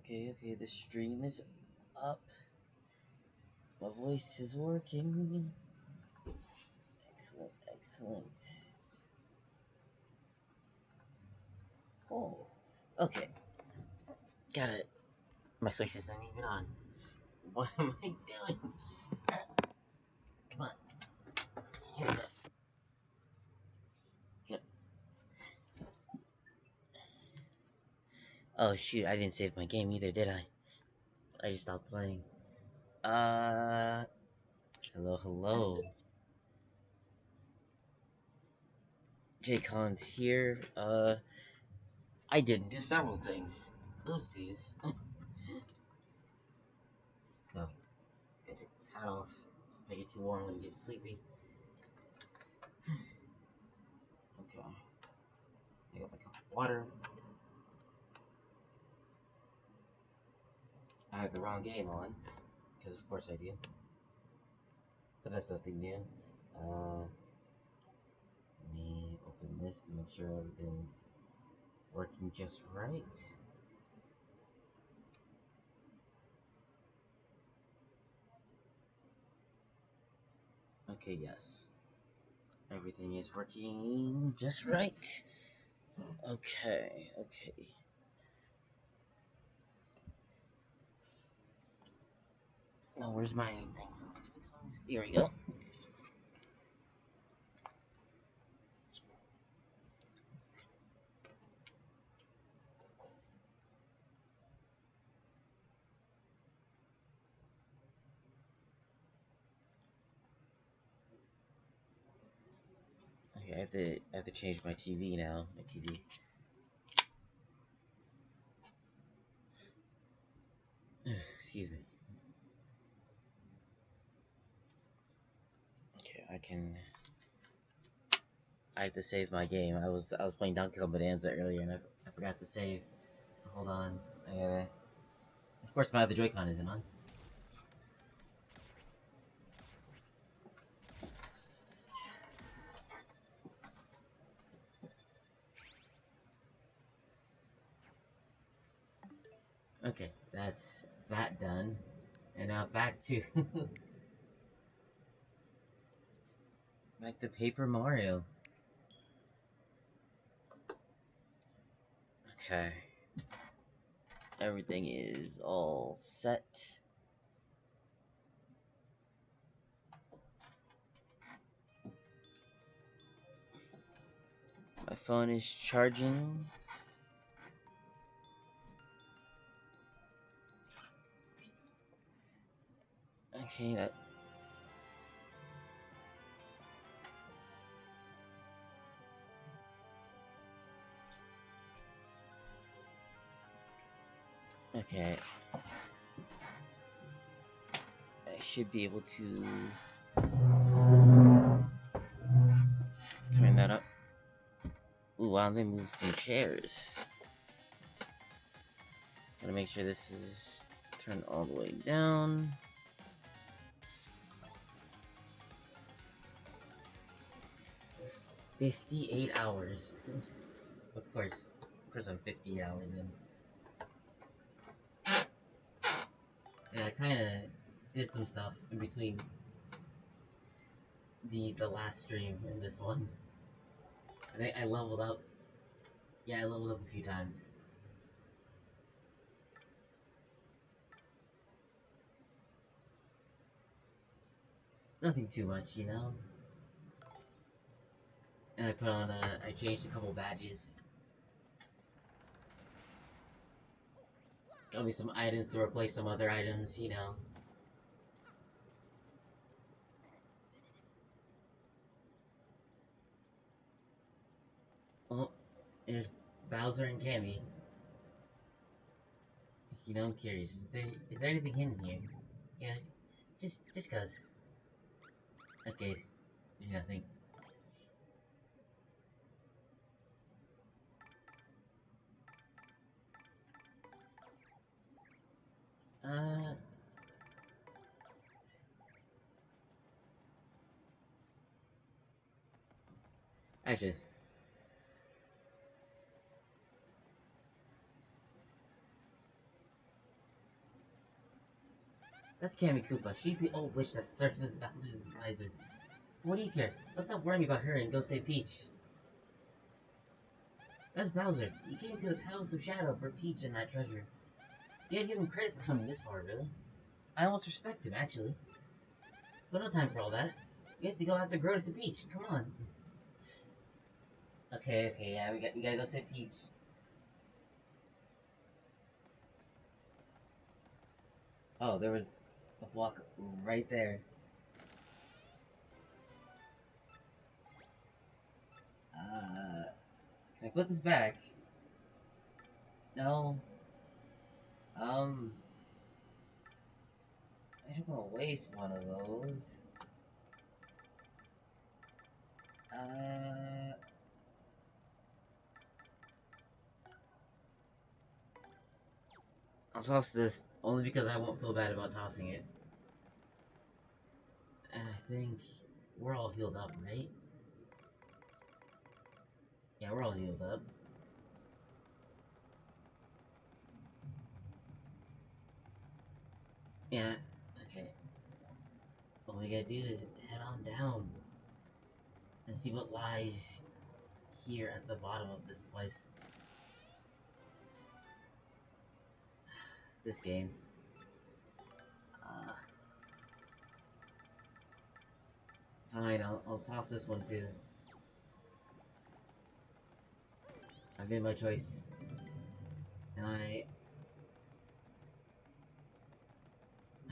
Okay, the stream is up. My voice is working. Excellent. Oh, okay. Got it. My switch isn't even on. What am I doing? Come on. Yep. Oh shoot, I didn't save my game either, did I? I just stopped playing. Uh, hello. Jayconyz here. I didn't do several things. Oopsies. No, gotta take this hat off. If I get too warm, I'm gonna get sleepy. Okay. Pick up a cup of water. I have the wrong game on, because of course I do. But that's nothing new. Let me open this to make sure everything's working just right. Okay, yes. Everything is working just right. Okay. Now, where's my thing for my Jayconyz? Here we go. Okay, I have to change my TV now. My TV. Excuse me. Okay, I have to save my game. I was playing Donkey Kong Bonanza earlier and I forgot to save. So hold on. I gotta. Of course, my other Joy-Con isn't on. Okay, that's that done. And now back to back to Paper Mario. Okay. Everything is all set. My phone is charging. Okay, that. Okay. I should be able to turn that up. Ooh, wow, they moved some chairs. Gotta make sure this is turned all the way down. $58 hours. Of course, I'm 50 hours in. And I kind of did some stuff in between the last stream and this one. I think I leveled up. Yeah, I leveled up a few times. Nothing too much, you know? And I changed a couple badges. Got me some items to replace some other items, you know? Oh, there's Bowser and Cammy. You know, I'm curious. Is there anything hidden here? Yeah, just cause. Okay, there's nothing. Uh, actually, That's Cammy Koopa. She's the old witch that serves as Bowser's advisor. What do you care? Let's stop worrying about her and go save Peach. That's Bowser. He came to the Palace of Shadow for Peach and that treasure. You gotta give him credit for coming this far, really. I almost respect him, actually. But no time for all that. We have to go after Grodus and Peach. Come on. Okay, yeah, we gotta go save Peach. Oh, there was a block right there. Can I put this back? No. I don't want to waste one of those. I'll toss this only because I won't feel bad about tossing it. I think we're all healed up, right? Yeah, we're all healed up. Yeah, okay. All we gotta do is head on down and see what lies here at the bottom of this place. This game. Fine, I'll toss this one too. I've made my choice. And I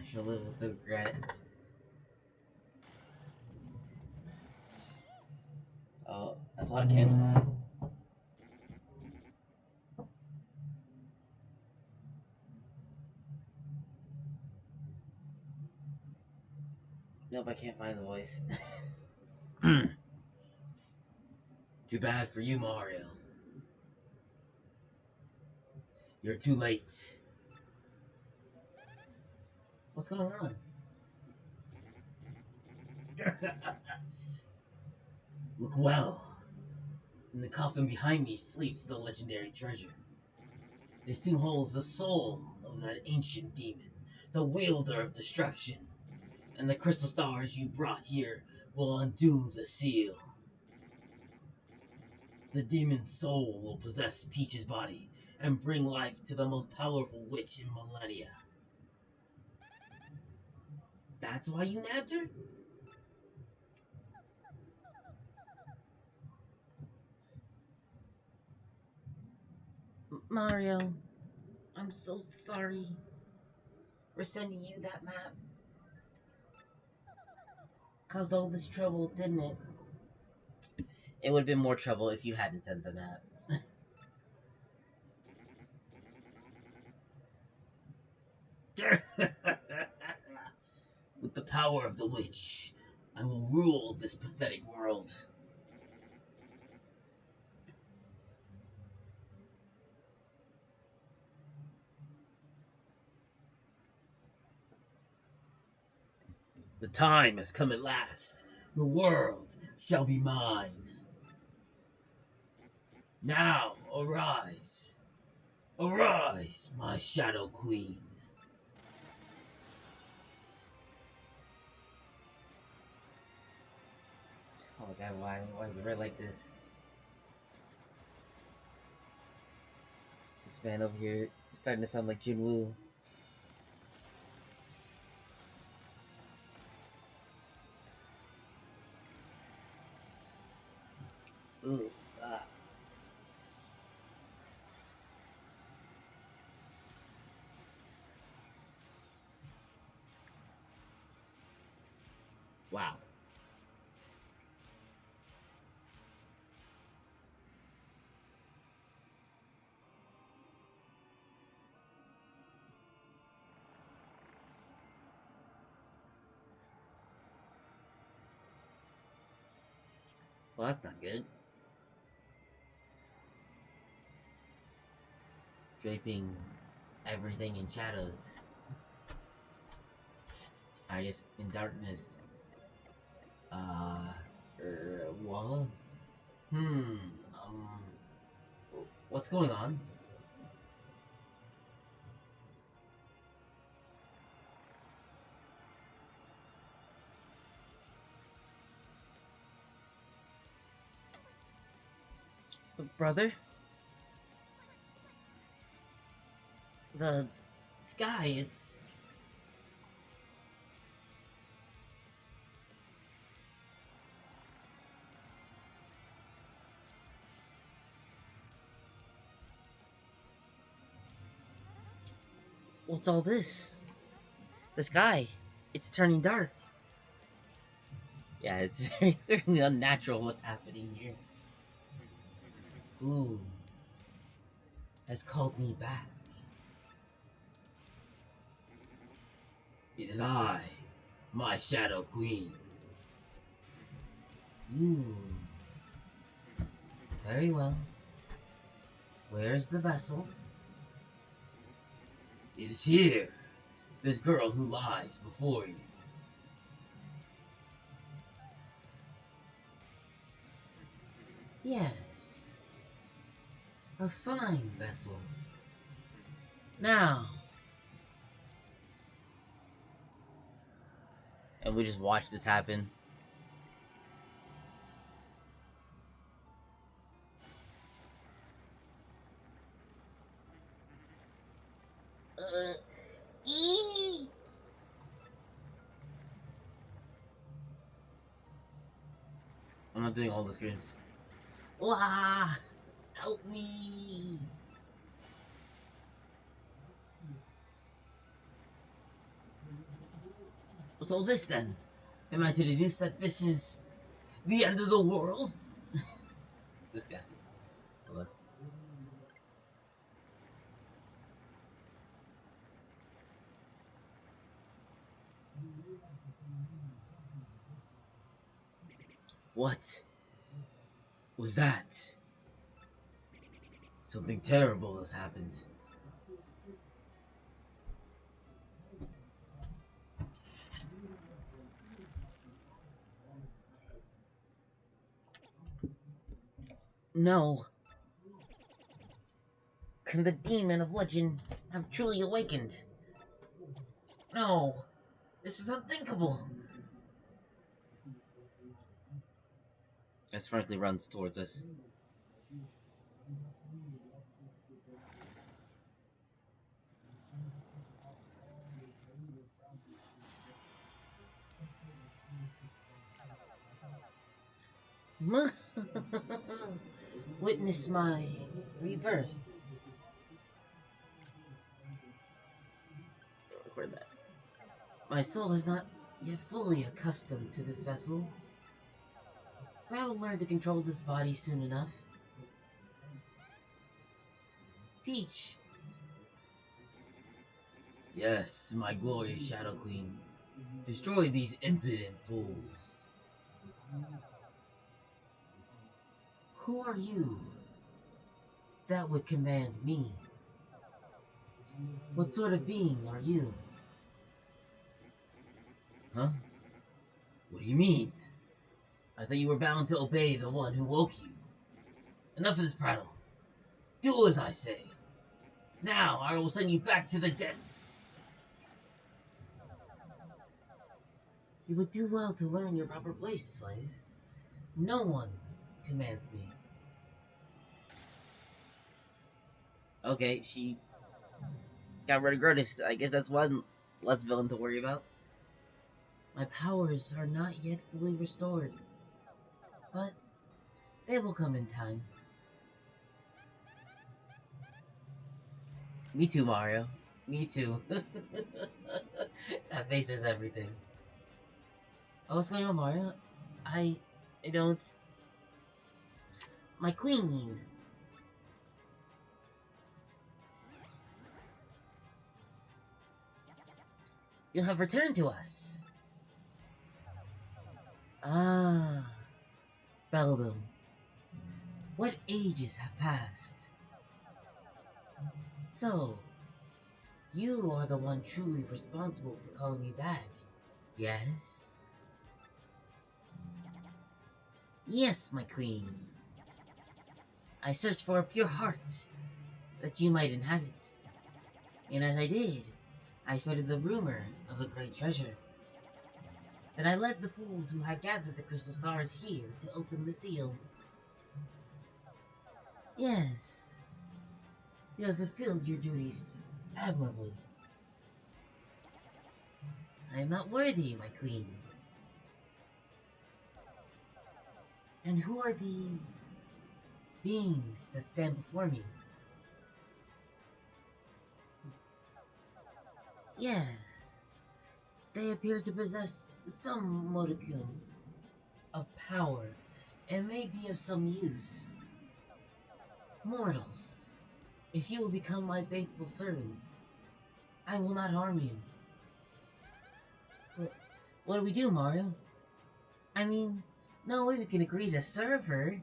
shall live with the regret. Oh, that's a lot of candles. Nope, I can't find the voice. Too bad for you, Mario. You're too late. What's going on? Look well. In the coffin behind me sleeps the legendary treasure. This tomb holds the soul of that ancient demon, the wielder of destruction. And the crystal stars you brought here will undo the seal. The demon's soul will possess Peach's body and bring life to the most powerful witch in millennia. That's why you nabbed her? Mario, I'm so sorry for sending you that map. Caused all this trouble, didn't it? It would have been more trouble if you hadn't sent the map. With the power of the witch, I will rule this pathetic world. The time has come at last. The world shall be mine. Now arise. Arise, my Shadow Queen. Oh my god, why is the red like this? This man over here is starting to sound like Jinwoo. Ooh, ah. Wow. Well, that's not good. Draping everything in shadows. I guess in darkness. What? What's going on? Brother? The sky, it's... What's all this? The sky, it's turning dark. Yeah, it's very clearly unnatural what's happening here. Who has called me back? It is I, my Shadow Queen. You. Very well. Where's the vessel? It is here. This girl who lies before you. Yes. A fine vessel. Now. And we just watch this happen. I'm not doing all the screams. Wah! Help me! What's all this then? Am I to deduce that this is the end of the world? This guy. Hold on. What was that? Something terrible has happened. No. Can the demon of legend have truly awakened? No. This is unthinkable. As Franklin runs towards us. Witness my rebirth. Record that. My soul is not yet fully accustomed to this vessel, but I will learn to control this body soon enough. Peach! Yes, my glorious Shadow Queen. Destroy these impudent fools. Who are you that would command me? What sort of being are you? Huh? What do you mean? I thought you were bound to obey the one who woke you. Enough of this prattle. Do as I say. Now I will send you back to the depths. You would do well to learn your proper place, slave. No one commands me. Okay, she got rid of Grodus. I guess that's one less villain to worry about. My powers are not yet fully restored, but they will come in time. Me too, Mario. Me too. That face is everything. Oh, what's going on, Mario? I don't... My queen! You have returned to us. Ah, Beldum. What ages have passed? So, you are the one truly responsible for calling me back, yes? Yes, my queen. I searched for a pure heart that you might inhabit. And as I did, I spread the rumor of a great treasure. Then I led the fools who had gathered the crystal stars here to open the seal. Yes, you have fulfilled your duties admirably. I am not worthy, my queen. And who are these beings that stand before me? Yes, they appear to possess some modicum of power and may be of some use. Mortals, if you will become my faithful servants, I will not harm you. What do we do, Mario? I mean, no way we can agree to serve her.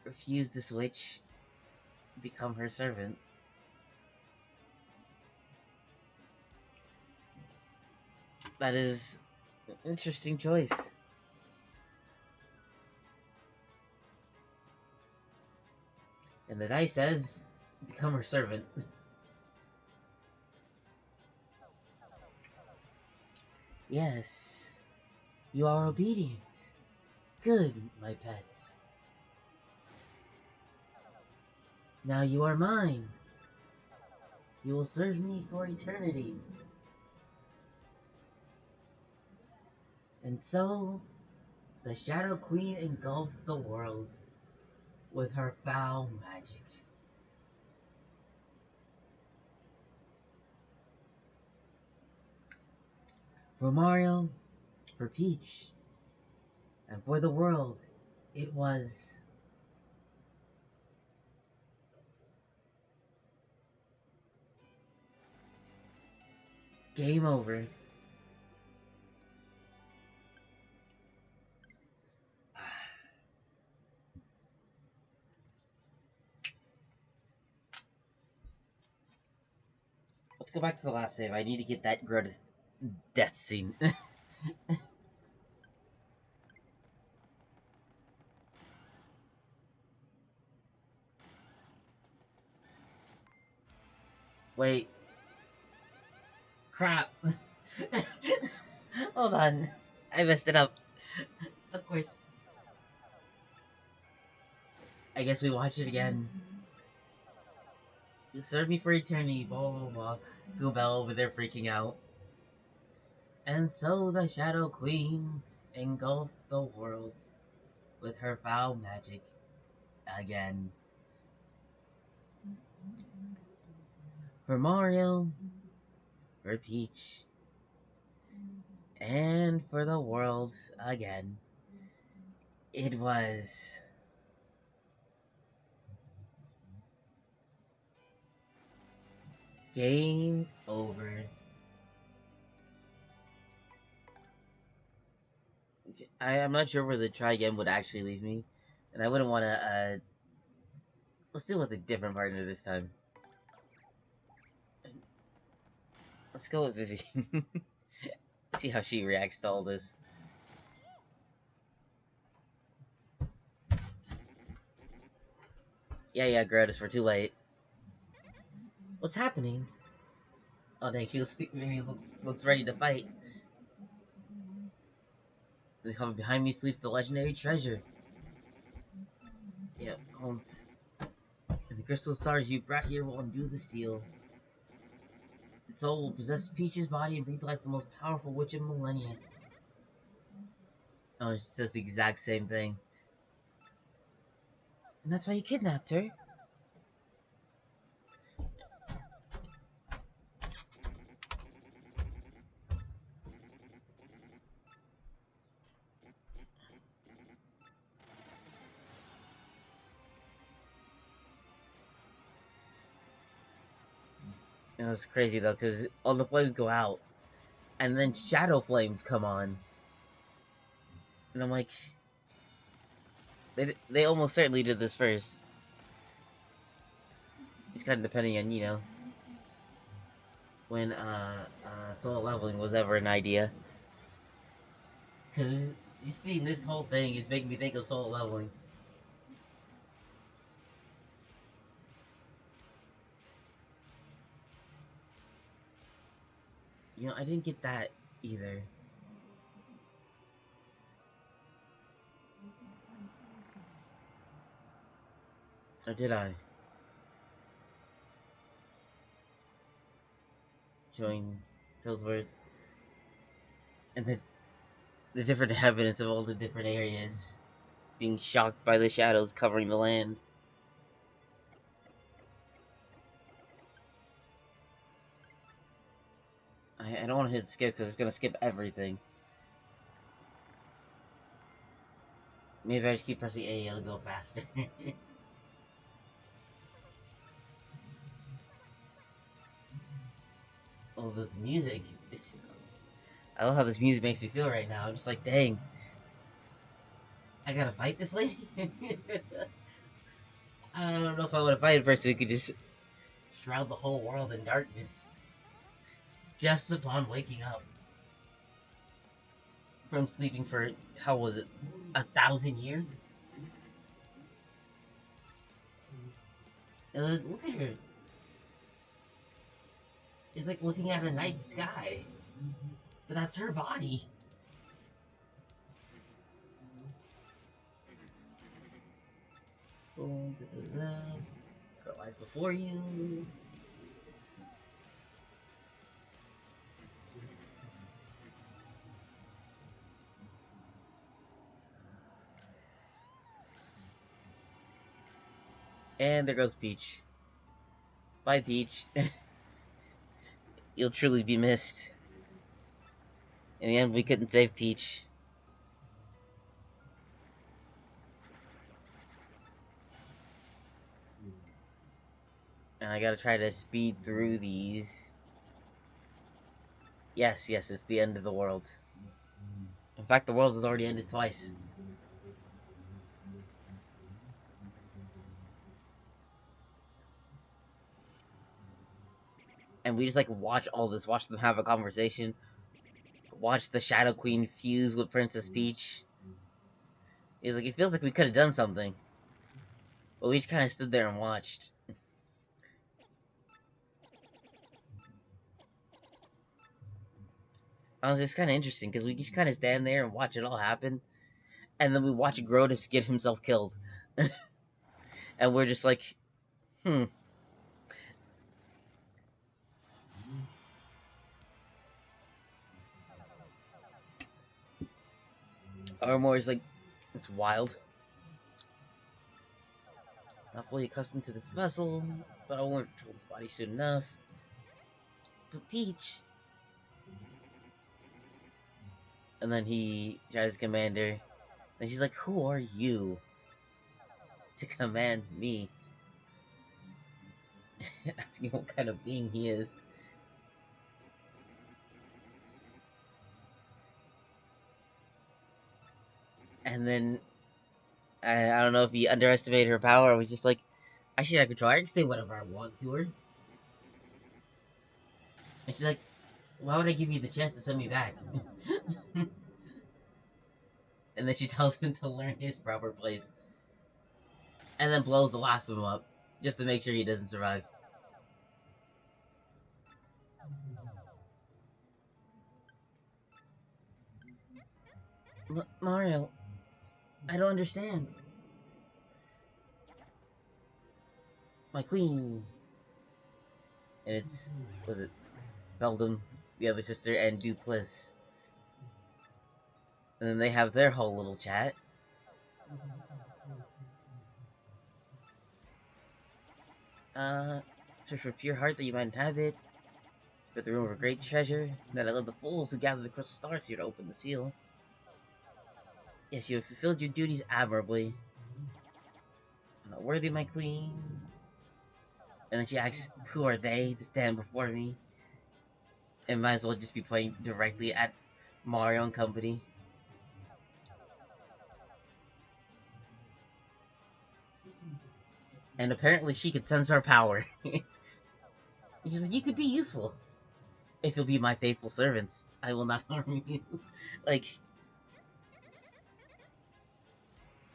Refuse the switch, become her servant. That is an interesting choice. And the dice says, become her servant. Yes, you are obedient. Good, my pets. Now you are mine. You will serve me for eternity. And so, the Shadow Queen engulfed the world with her foul magic. For Mario, for Peach, and for the world, it was game over. Let's go back to the last save. I need to get that Grodus death scene. Wait. Crap. Hold on. I messed it up. Of course. I guess we watch it again. You serve me for eternity, blah blah blah. Goobell over there freaking out. And so the Shadow Queen engulfed the world with her foul magic again. For Mario, for Peach, and for the world again. It was game over. I'm not sure where the try again would actually leave me, and I wouldn't want to. Let's deal with a different partner this time. Let's go with Vivian. See how she reacts to all this. Yeah, Grodus, we're too late. What's happening? Oh, dang, Vivian looks ready to fight. Behind me sleeps the legendary treasure. Yeah, holds. And the crystal stars you brought here will undo the seal. Its soul will possess Peach's body and bring to life the most powerful witch of millennia. Oh, she says the exact same thing. And that's why you kidnapped her. And it's crazy though, because all the flames go out, and then shadow flames come on. And I'm like, they almost certainly did this first. It's kind of depending on, when solo leveling was ever an idea. Because you see, this whole thing is making me think of solo leveling. I didn't get that either. Or did I? Showing those words. And the different evidence of all the different areas. Being shocked by the shadows covering the land. I don't want to hit skip because it's going to skip everything. Maybe I just keep pressing A, it'll go faster. Oh, this music. I love how this music makes me feel right now. I'm just like, dang. I gotta fight this lady? I don't know if I want to fight a person who could just shroud the whole world in darkness. Just upon waking up. From sleeping for, how was it, 1,000 years? Look at her. It's like looking at a night sky. But that's her body. So, girl lies before you. And there goes Peach. Bye, Peach. You'll truly be missed. In the end, we couldn't save Peach. And I gotta try to speed through these. Yes, it's the end of the world. In fact, the world has already ended twice. And we just like watch all this, watch them have a conversation, watch the Shadow Queen fuse with Princess Peach. It's like, it feels like we could have done something. But we just kind of stood there and watched. Honestly, it's kind of interesting, because we just kind of stand there and watch it all happen. And then we watch Grodus get himself killed. And we're just like, Armor's like, it's wild. Not fully accustomed to this vessel, but I won't control this body soon enough. But Peach. And then he tries to command her. And she's like, who are you to command me? Asking what kind of being he is. And then, I don't know if he underestimated her power or was just like, I should have control. I can say whatever I want to her. And she's like, why would I give you the chance to send me back? And then she tells him to learn his proper place. And then blows the last of them up. Just to make sure he doesn't survive. Mario, I don't understand. My queen. And it's, was it Beldum, the other sister, and Dupliss. And then they have their whole little chat. Search for pure heart that you might inhabit. But the room of a great treasure. That I love the fools who gather the crystal stars here to open the seal. Yes, you have fulfilled your duties admirably. I'm not worthy, my queen. And then she asks, who are they to stand before me? And might as well just be playing directly at Mario and company. And apparently she could sense our power. She's like, you could be useful. If you'll be my faithful servants, I will not harm you. Like,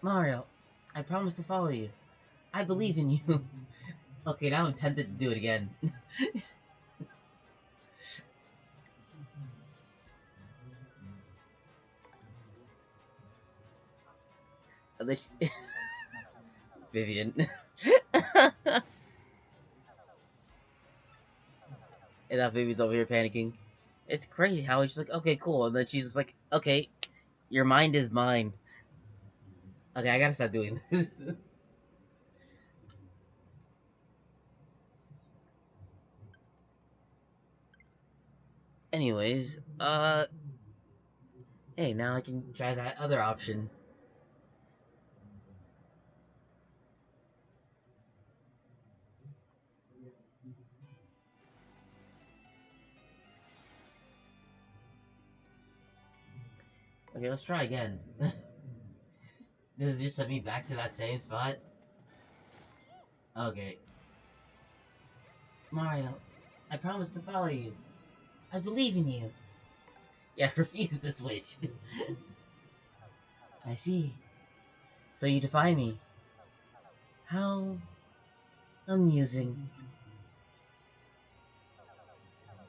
Mario, I promise to follow you. I believe in you. Okay, now I'm tempted to do it again. And then she... Vivian. And that baby's over here panicking. It's crazy how she's like, okay, cool. And then she's just like, okay, your mind is mine. Okay, I gotta stop doing this. Anyways, hey, now I can try that other option. Okay, let's try again. Does it just send me back to that same spot? Okay. Mario, I promise to follow you. I believe in you. Yeah, refuse the switch. I see. So you defy me. How amusing.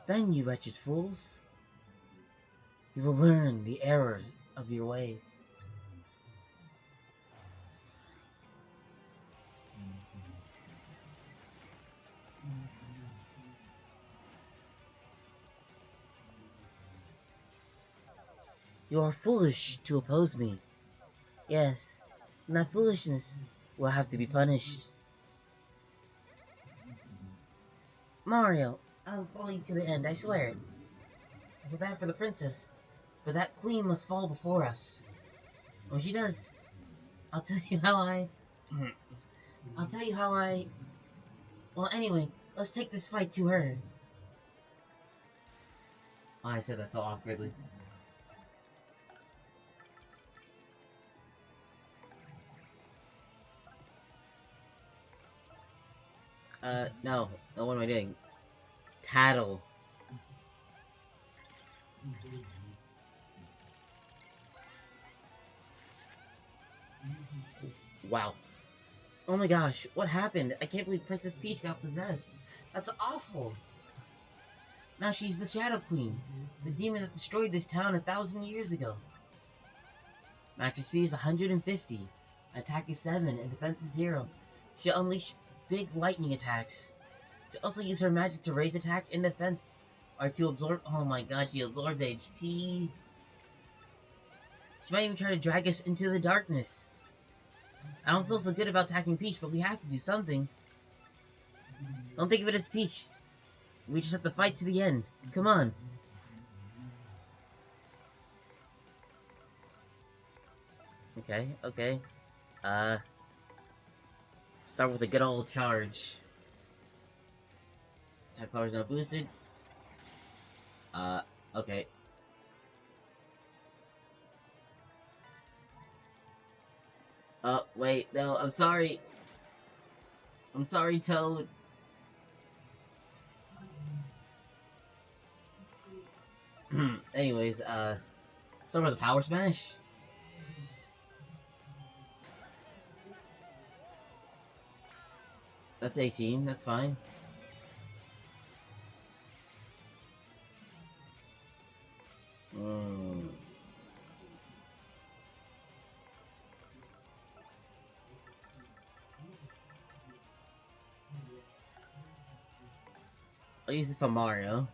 Then, you wretched fools, you will learn the errors of your ways. You are foolish to oppose me. Yes, and that foolishness will have to be punished. Mario, I'll follow you to the end, I swear. I feel bad for the princess, but that queen must fall before us. When she does, I'll tell you how I... I'll tell you how I... Well, anyway, let's take this fight to her. Oh, I said that so awkwardly. No. No, what am I doing? Tattle. Wow. Oh my gosh, what happened? I can't believe Princess Peach got possessed. That's awful. Now she's the Shadow Queen, the demon that destroyed this town 1,000 years ago. Max HP is 150, attack is 7, and defense is 0. She'll unleash big lightning attacks. She'll also use her magic to raise attack and defense, or to absorb... Oh my god, she absorbs HP. She might even try to drag us into the darkness. I don't feel so good about attacking Peach, but we have to do something. Don't think of it as Peach. We just have to fight to the end. Come on. Okay, okay. Start with a good old charge. Attack power is now boosted. Okay. Wait, no, I'm sorry. I'm sorry, Toad. Anyways, start with a power smash. That's 18, that's fine. I'll use this on Mario.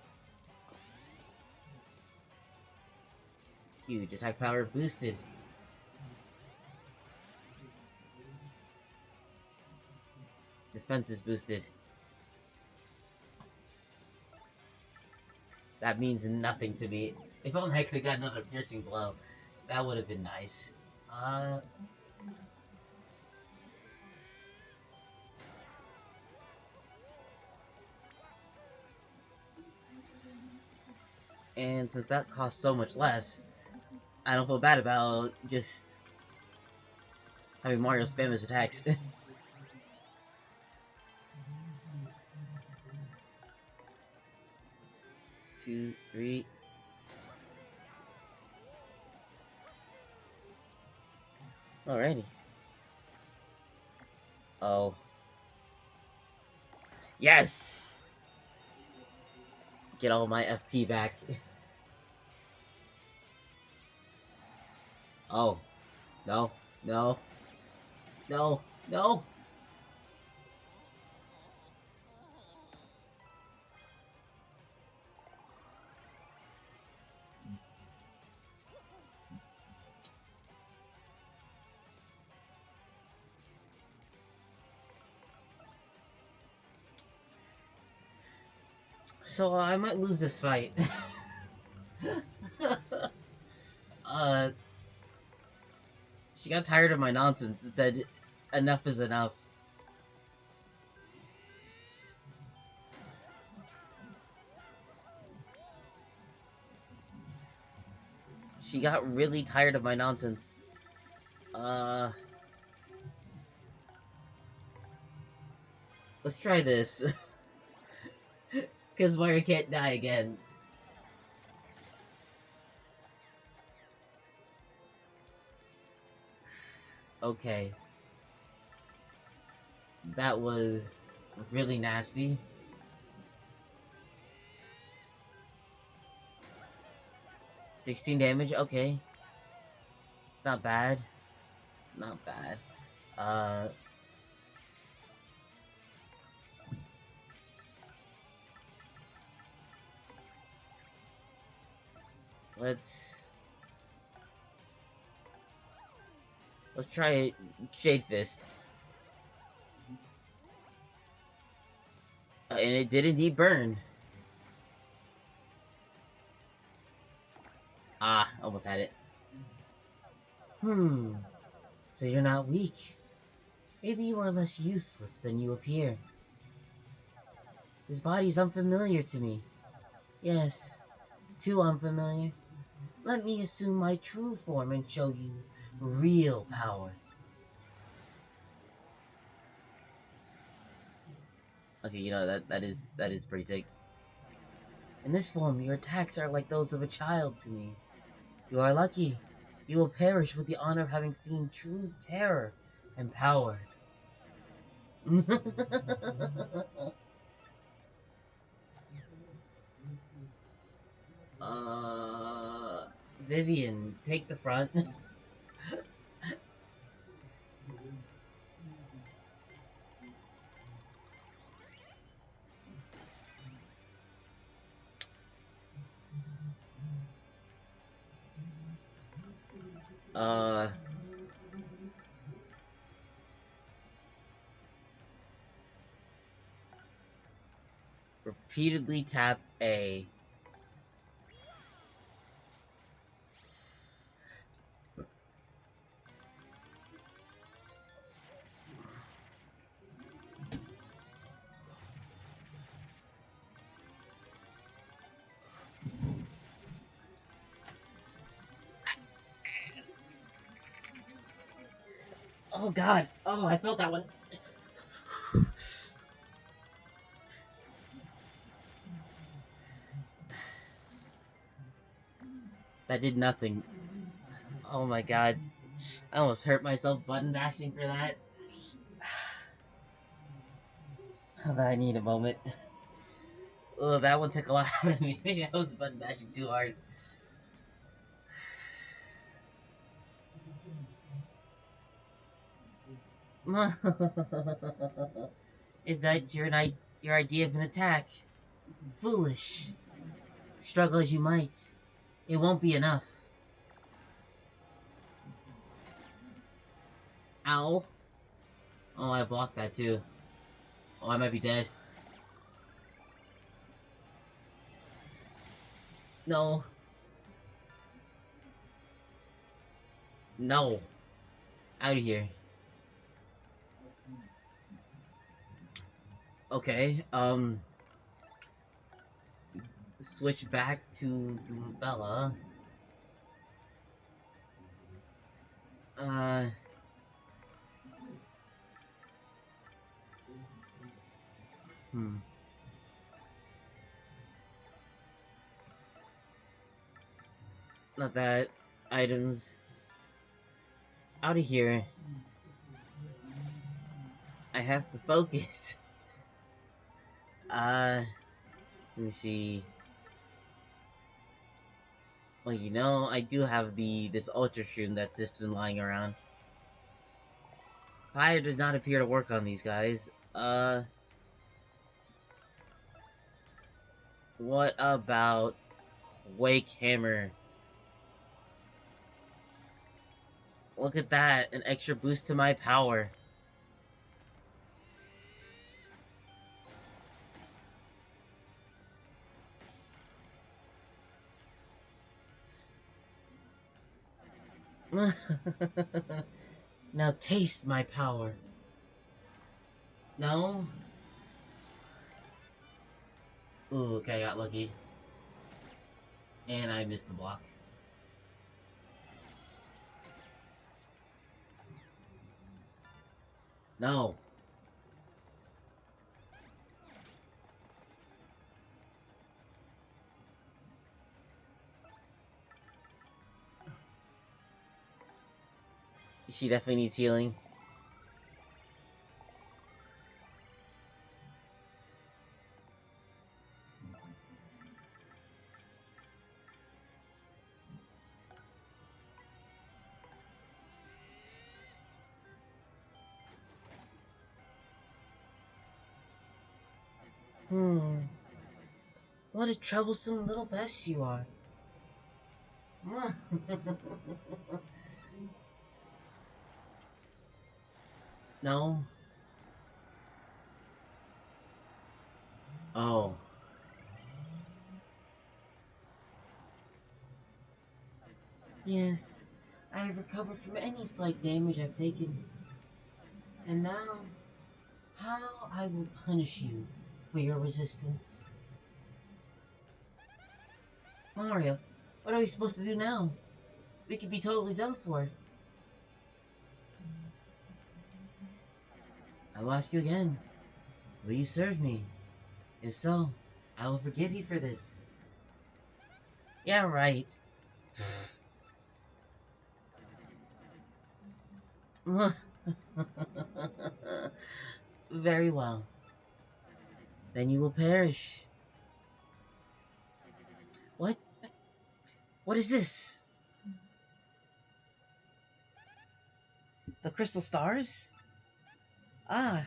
Huge attack power boosted. Defense is boosted. That means nothing to me. If only I could have got another piercing blow, that would have been nice. And since that costs so much less, I don't feel bad about just having Mario spam his attacks. 2, 3. Alrighty. Oh. Yes! Get all my FP back. Oh. No. No. No. No! So I might lose this fight. uh, she got tired of my nonsense and said, enough is enough. She got really tired of my nonsense. Let's try this. Because Mario can't die again. Okay. That was really nasty. $16 damage, okay. It's not bad. It's not bad. Let's try Shade Fist. And it did indeed burn. Ah, almost had it. So you're not weak. Maybe you are less useless than you appear. This body is unfamiliar to me. Yes, too unfamiliar. Let me assume my true form and show you real power. Okay, you know, that is pretty sick. In this form, your attacks are like those of a child to me. You are lucky. You will perish with the honor of having seen true terror and power. Vivian, take the front. Repeatedly tap A. Oh god! Oh, I felt that one! That did nothing. Oh my god. I almost hurt myself button mashing for that. I need a moment. Oh, that one took a lot out of me. I was button mashing too hard. Is that your idea of an attack? Foolish. Struggle as you might, it won't be enough. Ow. Oh, I blocked that too. Oh, I might be dead. No. No. Out of here. Okay, switch back to Bella. Not that. Items. Out of here. I have to focus. Let me see. Well, you know, I do have this Ultra Shroom that's just been lying around. Fire does not appear to work on these guys. What about Quake Hammer? Look at that, an extra boost to my power. Now taste my power. No? Ooh, okay, I got lucky. And I missed the block. No. She definitely needs healing. What a troublesome little pest you are. No? Oh. Yes, I have recovered from any slight damage I've taken. And now, how I will punish you for your resistance. Mario, what are we supposed to do now? We could be totally done for. I will ask you again. Will you serve me? If so, I will forgive you for this. Yeah, right. Very well. Then you will perish. What? What is this? The crystal stars? Ah.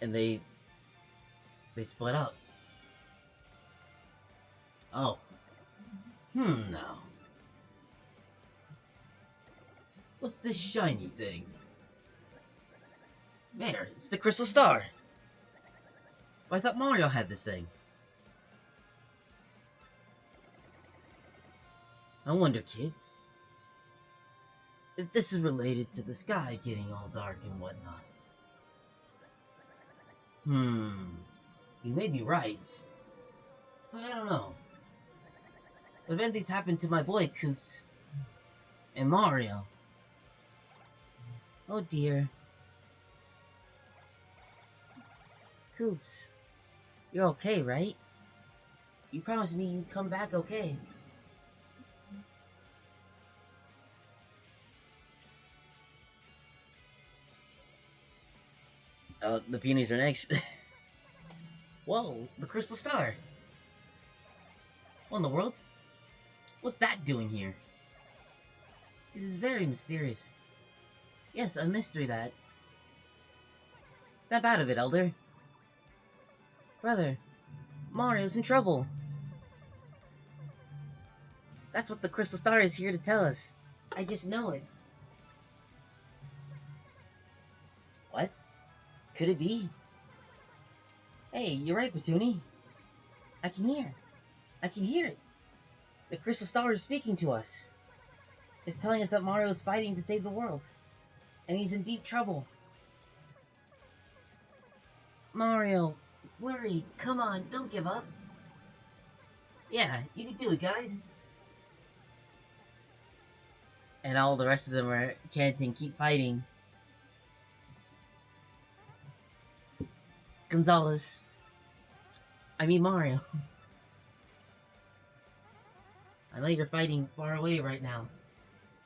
And they split up. Oh. Now. What's this shiny thing? There, it's the crystal star. I thought Mario had this thing. I wonder, kids, if this is related to the sky getting all dark and whatnot. You may be right. But I don't know. If anything's happened to my boy, Koops, and Mario. Oh dear. Koops, you're okay, right? You promised me you'd come back okay. The peonies are next. Whoa, the crystal star. What in the world? What's that doing here? This is very mysterious. Yes, a mystery that. Snap out of it, Elder. Brother, Mario's in trouble. That's what the crystal star is here to tell us. I just know it. What? Could it be? Hey, you're right, Petuni. I can hear. I can hear it. The crystal star is speaking to us. It's telling us that Mario is fighting to save the world. And he's in deep trouble. Mario, Flurry, come on, don't give up. Yeah, you can do it, guys. And all the rest of them are chanting, keep fighting. Gonzalez. I mean Mario. I know you're fighting far away right now.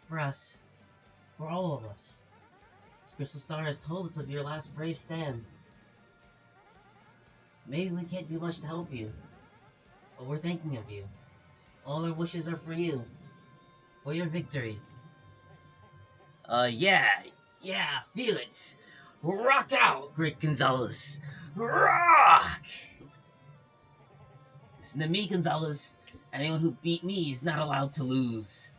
For us. For all of us. This crystal star has told us of your last brave stand. Maybe we can't do much to help you. But we're thinking of you. All our wishes are for you. for your victory. Yeah, feel it. Rock out, Great Gonzalez. Rock! Listen to me, Gonzalez. Anyone who beat me is not allowed to lose.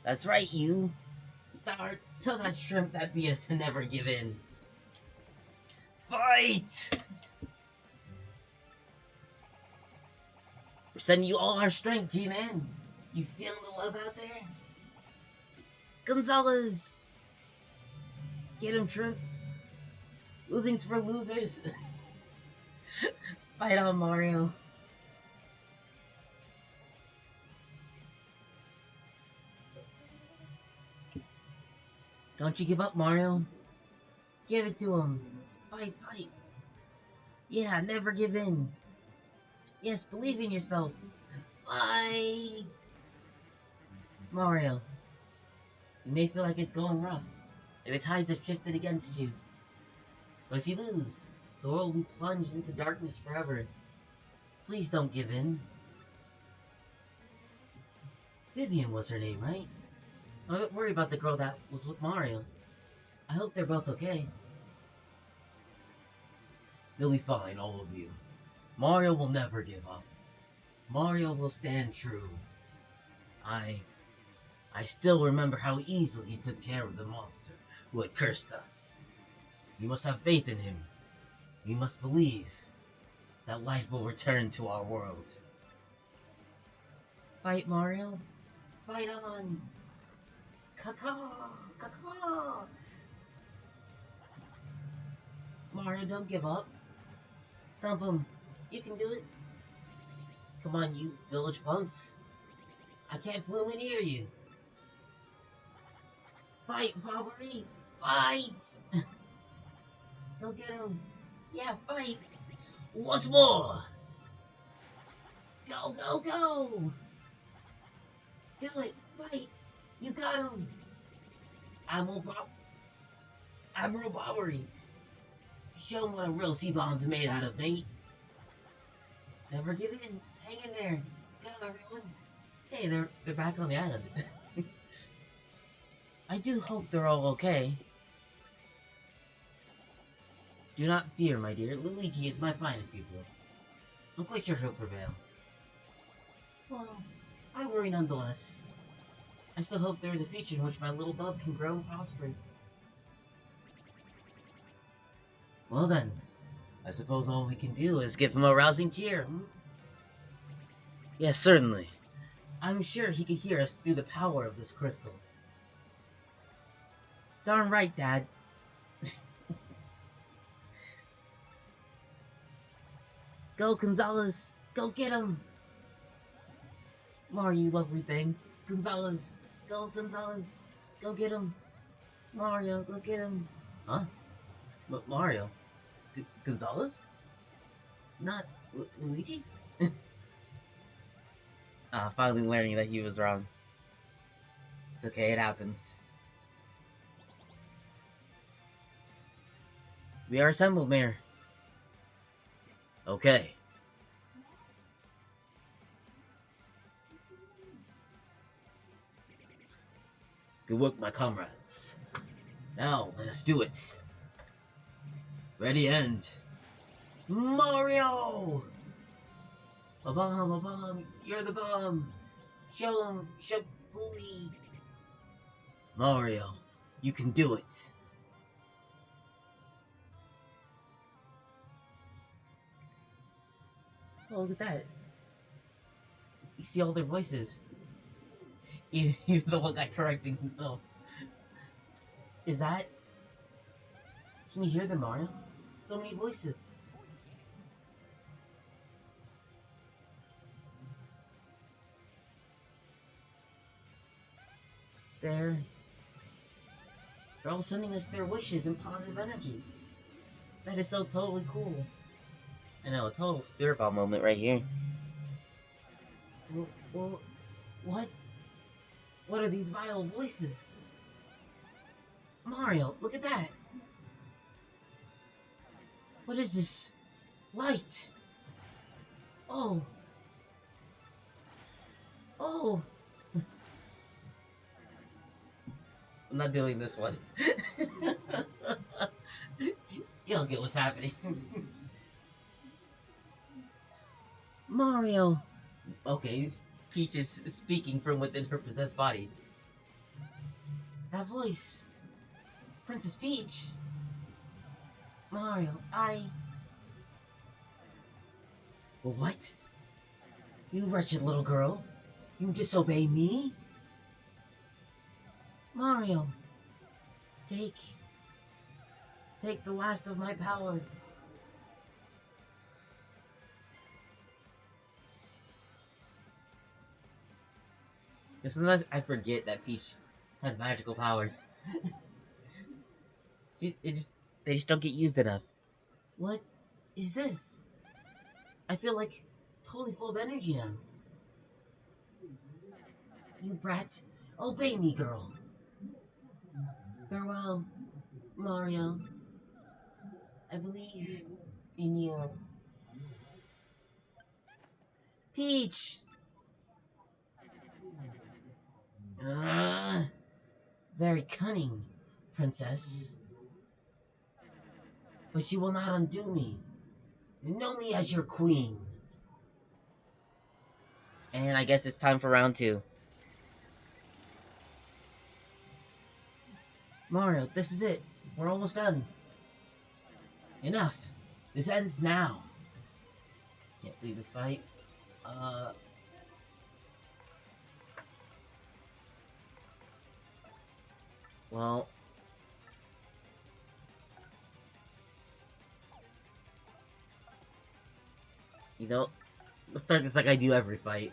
That's right, you. Star, tell that shrimp that BS to never give in. Fight! We're sending you all our strength, G-Man. You feeling the love out there? Gonzalez! Get him, shrimp. Losing's for losers. Fight on, Mario. Don't you give up, Mario. Give it to him. Fight, fight. Yeah, never give in. Yes, believe in yourself. Fight! Mario, you may feel like it's going rough, and the tides have shifted against you. But if you lose, the world will be plunged into darkness forever. Please don't give in. Vivian was her name, right? I'm not worried about the girl that was with Mario. I hope they're both okay. They'll be fine, all of you. Mario will never give up. Mario will stand true. I still remember how easily he took care of the monster who had cursed us. We must have faith in him. We must believe that life will return to our world. Fight, Mario. Fight on. Caw-caw! Caw-caw! Mario, don't give up. Thump him. You can do it. Come on, you village punks. I can't bloom and hear you. Fight, Bobbery! Fight! Go get him. Yeah, fight. Once more. Go, go, go. Do it. Fight. You got him. Admiral Bobbery. Show him what a real sea bomb's made out of, mate. Never give in. Hang in there. Go, everyone. Hey, they're back on the island. I do hope they're all okay. Do not fear, my dear. Luigi is my finest pupil. I'm quite sure he'll prevail. Well, I worry nonetheless. I still hope there is a future in which my little bub can grow and prosper. Well then, I suppose all we can do is give him a rousing cheer. Yes, certainly. I'm sure he could hear us through the power of this crystal. Darn right, Dad. Go, Gonzalez! Go get him! Mario, you lovely thing. Gonzalez! Go, Gonzalez! Go get him! Mario, go get him! Huh? Mario? Gonzalez? Not Luigi? Finally learning that he was wrong. It's okay, it happens. We are assembled, Mayor. Okay. Good work, my comrades. Now, let us do it. Ready, and... Mario! A bomb, you're the bomb! Show him, Shabooey! Mario, you can do it. Oh, look at that. You see all their voices. Even the one guy correcting himself. Is that... Can you hear them, Mario? So many voices. They're all sending us their wishes and positive energy. That is so totally cool. I know, a total spirit bomb moment right here. Well, what? What are these vile voices? Mario, look at that! What is this? Light! Oh! Oh! I'm not doing this one. You don't get what's happening. Mario! Okay, Peach is speaking from within her possessed body. That voice! Princess Peach! Mario, What? You wretched little girl! You disobey me? Mario! Take the last of my power. Sometimes I forget that Peach has magical powers. They just don't get used enough. What is this? I feel like totally full of energy now. You brat, obey me, girl. Farewell, Mario. I believe in you. Peach! Very cunning, princess. But you will not undo me. Know me as your queen. And I guess it's time for round 2. Mario, this is it. We're almost done. Enough. This ends now. Can't leave this fight. Well. You know, let's start this like I do every fight.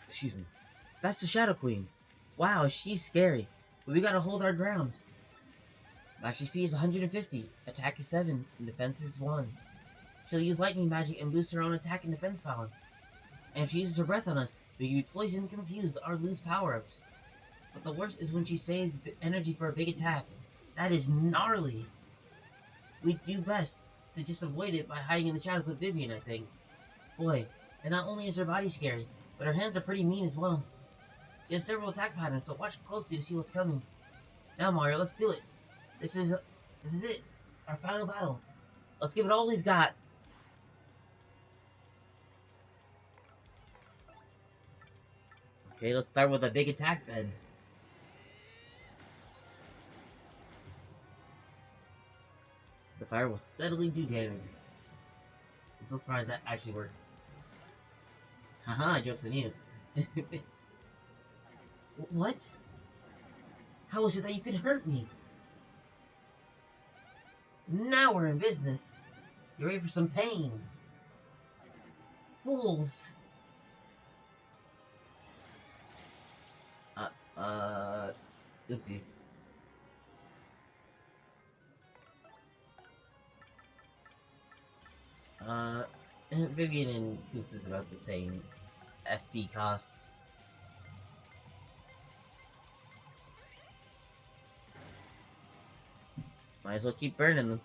Excuse me. That's the Shadow Queen. Wow, she's scary. But we gotta hold our ground. Max HP is 150, attack is 7, and defense is 1. She'll use lightning magic and boost her own attack and defense power. And if she uses her breath on us, we can be poisoned, confused, or lose power-ups. But the worst is when she saves energy for a big attack. That is gnarly. We'd do best to just avoid it by hiding in the shadows with Vivian, I think. Boy, and not only is her body scary, but her hands are pretty mean as well. She has several attack patterns, so watch closely to see what's coming. Now, Mario, let's do it. This is it. Our final battle. Let's give it all we've got. Okay, let's start with a big attack then. The fire will steadily do damage. I'm so surprised that actually worked. Haha, joke's on you. What? How was it that you could hurt me? Now we're in business. You ready for some pain? Fools! Oopsies. Vivian and Coops is about the same FP cost. Might as well keep burning them.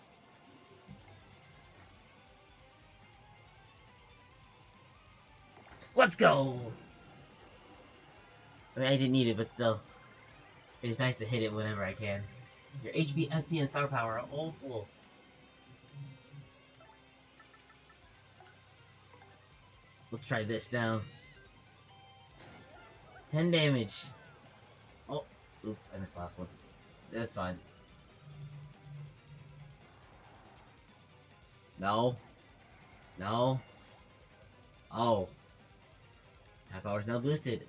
Let's go! I mean, I didn't need it, but still. It is nice to hit it whenever I can. Your HP, FP, and star power are all full. Let's try this now. 10 damage. Oh, oops, I missed the last one. That's fine. No. No. Oh. Attack power's now boosted.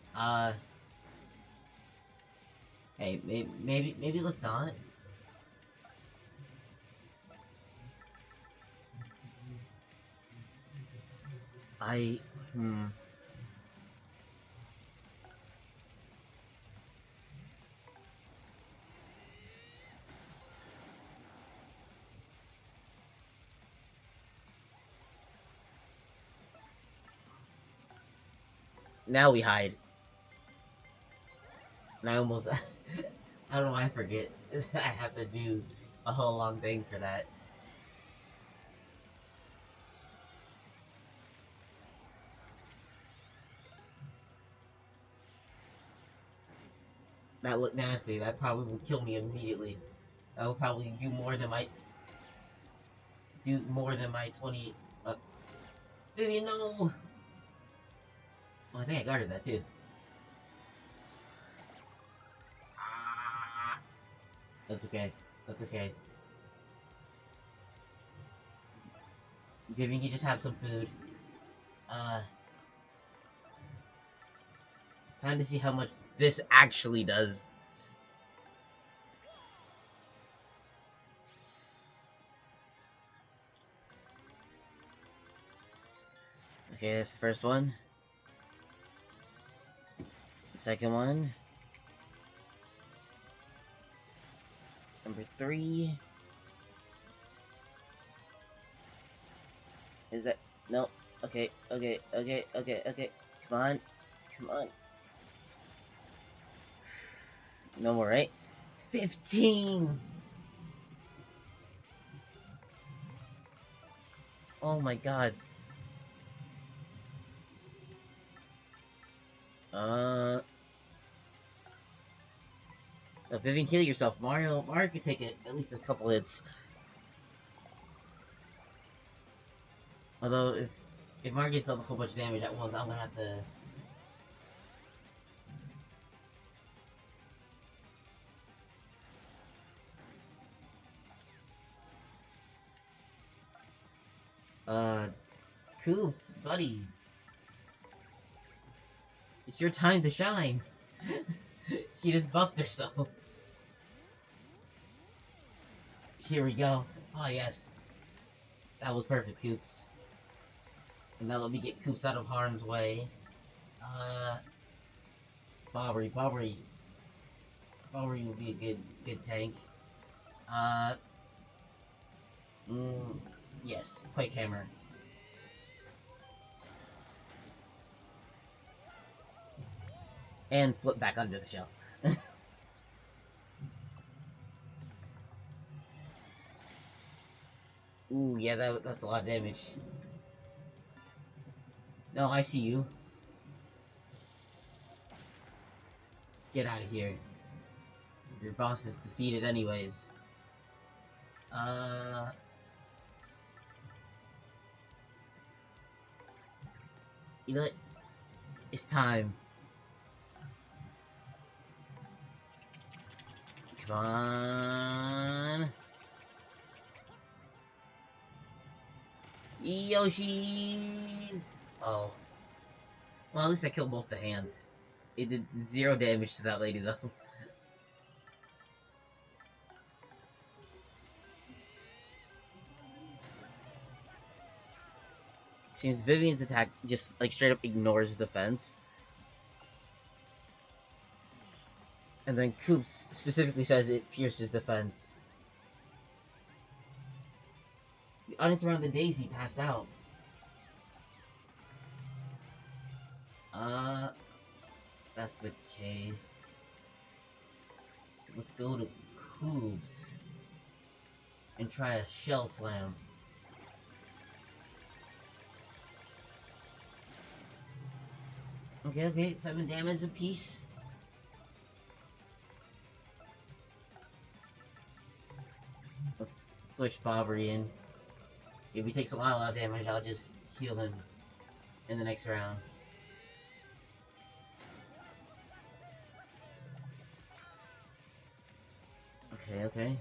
Hey, maybe let's not. Now we hide. And I almost... I don't know why I forget. I have to do a whole long thing for that. That looked nasty. That probably would kill me immediately. That would probably do more than my 20. Uh, Vivian, no. Well, I think I guarded that too. Ah, that's okay. That's okay. Vivian, you just have some food. Uh, it's time to see how much this actually does. Okay, that's the first one. The second one. Number 3. Is that... No. Okay, okay, okay, okay, okay. Come on. Come on. No more, right? 15! Oh my god. Vivian, kill yourself. Mario could take it at least a couple hits. Although, if Mario gets a whole bunch of damage at once, I'm gonna have to... Coops, buddy. It's your time to shine. She just buffed herself. Here we go. Oh, yes. That was perfect, Coops. And now let me get Coops out of harm's way. Bobbery will be a good tank. Yes, Quake Hammer. And flip back under the shell. Ooh, yeah, that's a lot of damage. No, I see you. Get out of here. Your boss is defeated anyways. You know what? It's time. Come on. Yoshi's! Oh. Well, at least I killed both the hands. It did 0 damage to that lady, though. Since Vivian's attack just, like, straight up ignores defense. And then Coops specifically says it pierces defense. The audience around the daisy passed out. That's the case. Let's go to Coops and try a shell slam. Okay, 7 damage apiece. Let's switch Bobbery in. If he takes a lot of damage, I'll just heal him in the next round. Okay.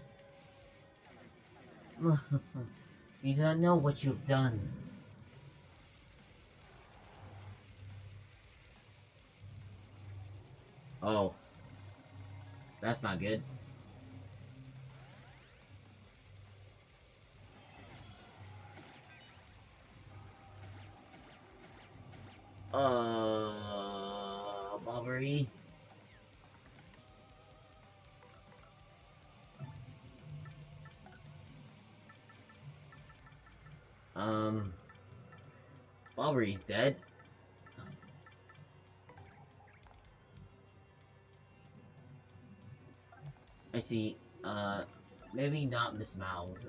You do not know what you've done. Oh. That's not good. Bobbery. Bobbery's dead. I see, maybe not Miss Mouse.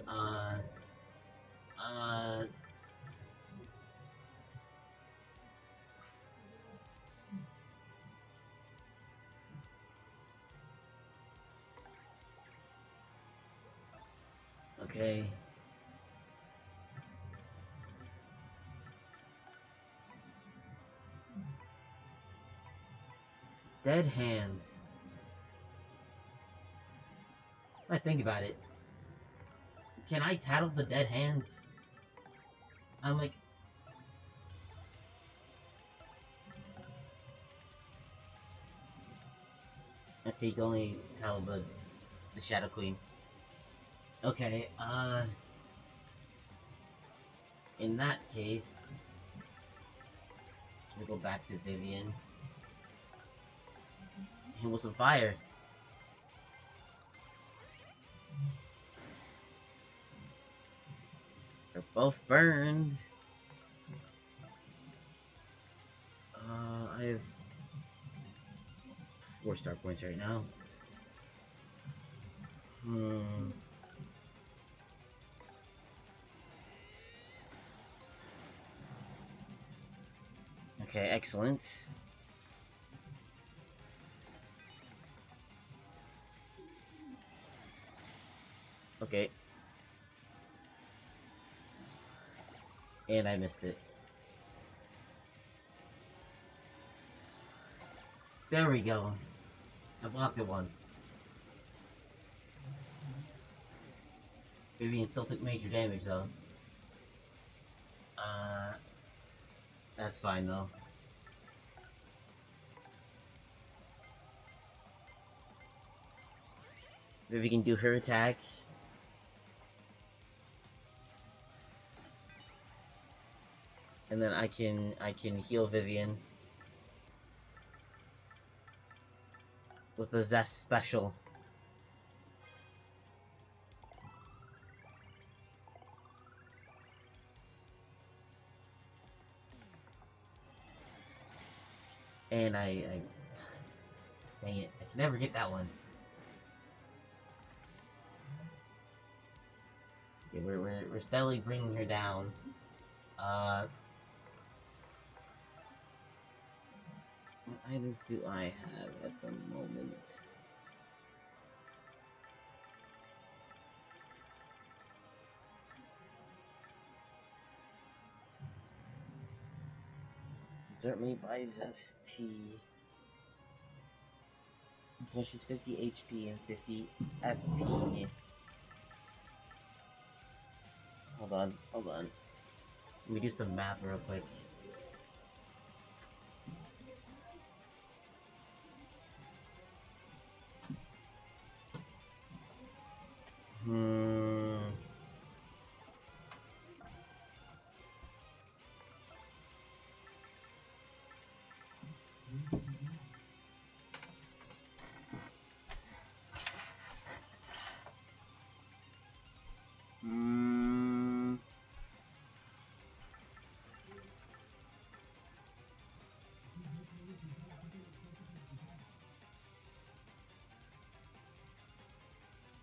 Okay. Dead hands. I think about it. Can I tattle the dead hands? I'm like... Okay, you can only tattle the Shadow Queen. Okay, in that case... We'll go back to Vivian. Hit with some fire. They're both burned. I have 4 star points right now. Okay, excellent. Okay. And I missed it. There we go. I blocked it once. Vivian still took major damage though. That's fine though. Vivian can do her attack. And then I can heal Vivian with a Zest special. And I dang it, I can never get that one. Okay, we're steadily bringing her down. What items do I have at the moment? Desert me by Zest Tea. Pushes 50 HP and 50 FP. Hold on. Let me do some math real quick.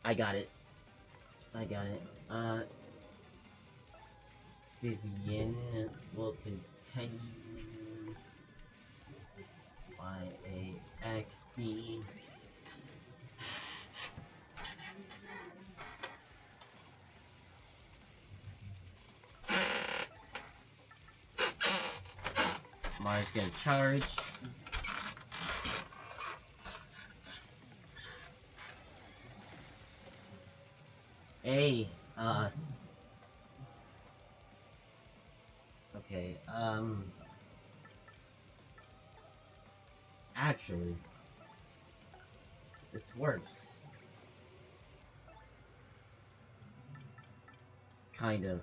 I got it. Vivian will continue by a XP. Mars gonna charge. Hey, okay, actually, this works. Kind of.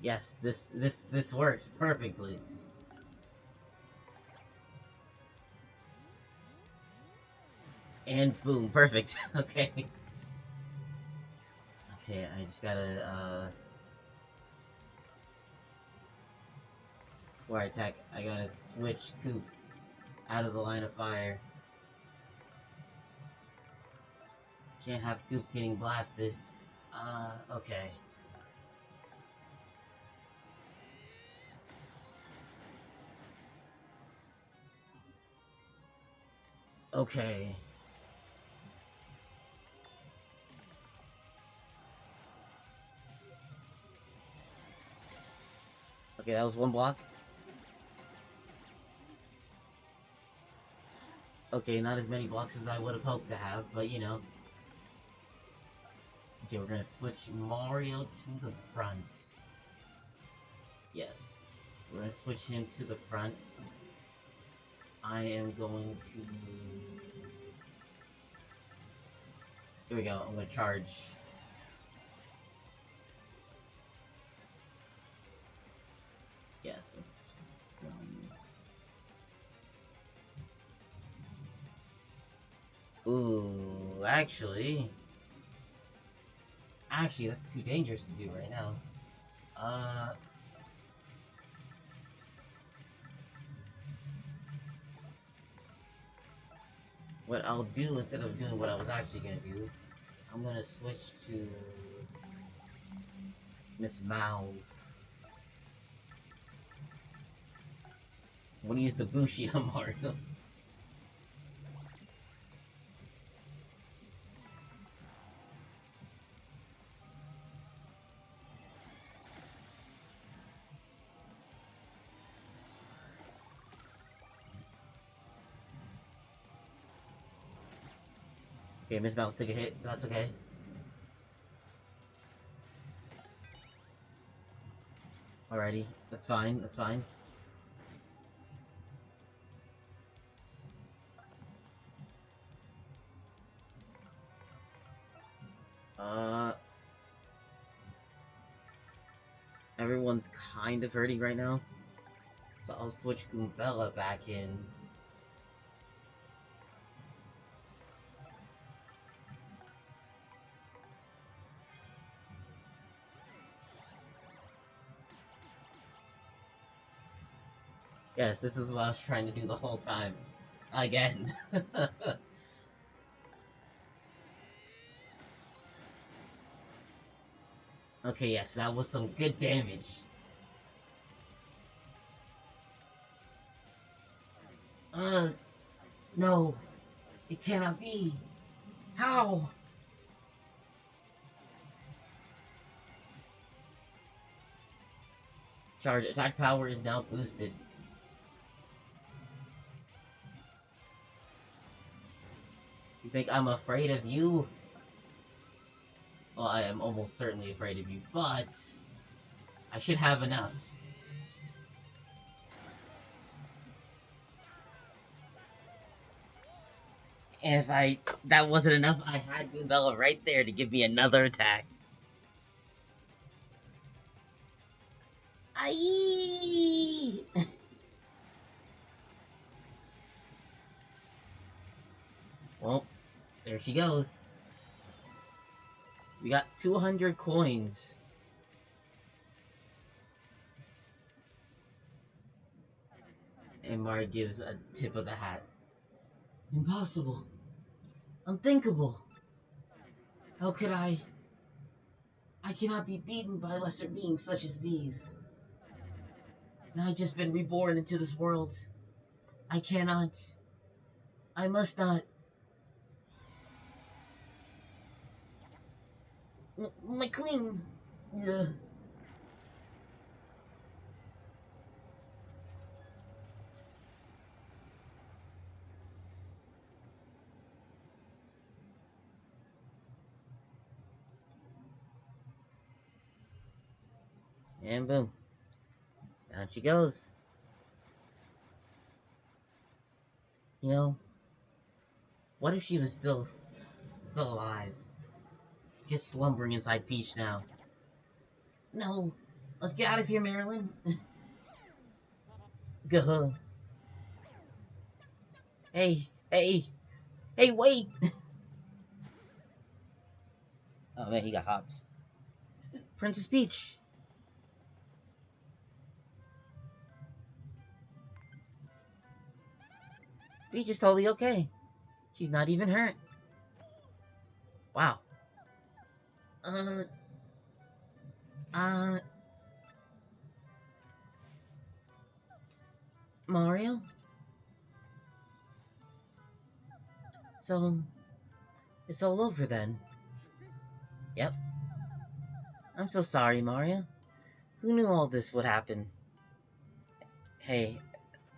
Yes, this works perfectly. And boom, perfect. Okay. Okay, I just gotta, before I attack, I gotta switch Coops out of the line of fire. Can't have Coops getting blasted. Okay. Okay. Okay, that was one block. Okay, not as many blocks as I would have hoped to have, but you know. Okay, we're gonna switch Mario to the front. Yes. We're gonna switch him to the front. I am going to... Here we go, I'm gonna charge. Yes, that's... Ooh, actually... Actually, that's too dangerous to do right now. What I'll do, instead of doing what I was actually gonna do, I'm gonna switch to... Miss Mouse. I'm gonna use the Bushi on Mario. Okay, Miss Mouse took a hit, that's okay. Alrighty, that's fine, that's fine. Everyone's kind of hurting right now. So I'll switch Goombella back in. Yes, this is what I was trying to do the whole time. Again. Okay, yes, that was some good damage. No. It cannot be. How? Charge attack power is now boosted. You think I'm afraid of you? Well, I am almost certainly afraid of you, but... I should have enough. And if that wasn't enough, I had Goombella right there to give me another attack. Aye! Well, there she goes. We got 200 coins. And Mario gives a tip of the hat. Impossible. Unthinkable. How could I cannot be beaten by lesser beings such as these. And I've just been reborn into this world. I cannot. I must not. My queen. And boom. Down she goes. You know, what if she was still alive? Just slumbering inside Peach now. No. Let's get out of here, Marilyn. Gah. Hey, wait! Oh man, he got hops. Princess Peach! Peach is totally okay. She's not even hurt. Wow. Uh... Mario? So, it's all over then. Yep. I'm so sorry, Mario. Who knew all this would happen? Hey,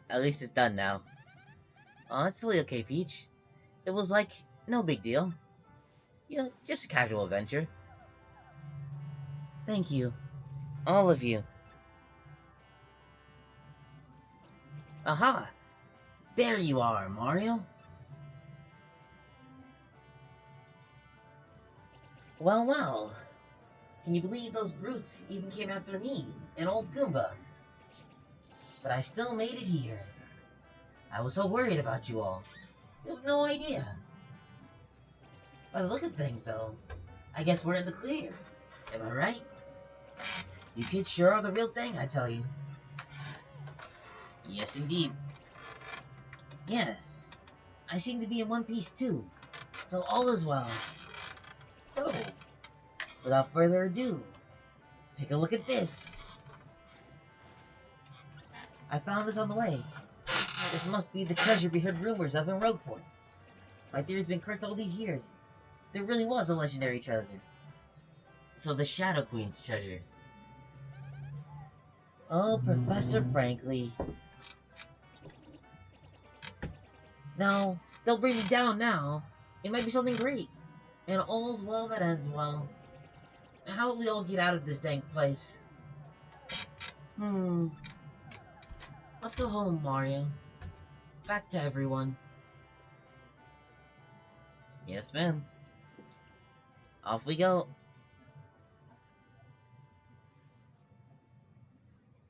at least it's done now. Oh, it's totally okay, Peach. It was like, no big deal. You know, just a casual adventure. Thank you. All of you. Aha! There you are, Mario. Well, well. Can you believe those brutes even came after me, an old Goomba? But I still made it here. I was so worried about you all. You have no idea. By the look of things, though, I guess we're in the clear. Am I right? You kids sure are the real thing, I tell you. Yes, indeed. Yes. I seem to be in one piece, too. So all is well. So, without further ado, take a look at this. I found this on the way. This must be the treasure we heard rumors of in Rogueport. My theory's been correct all these years. There really was a legendary treasure. So the Shadow Queen's treasure. Oh, Professor Frankly. No, don't bring me down now. It might be something great. And all's well that ends well. How will we all get out of this dank place? Let's go home, Mario. Back to everyone. Yes, ma'am. Off we go.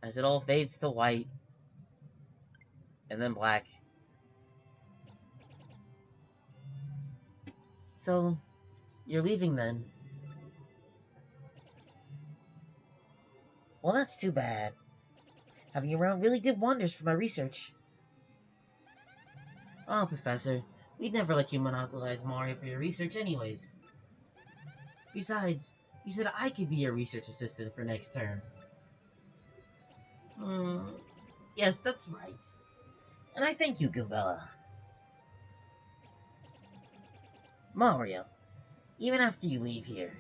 As it all fades to white. And then black. So, you're leaving then? Well, that's too bad. Having you around really did wonders for my research. Oh, Professor, we'd never let you monopolize Mario for your research anyways. Besides, you said I could be your research assistant for next term. Yes, that's right. And I thank you, Gabella. Mario, even after you leave here,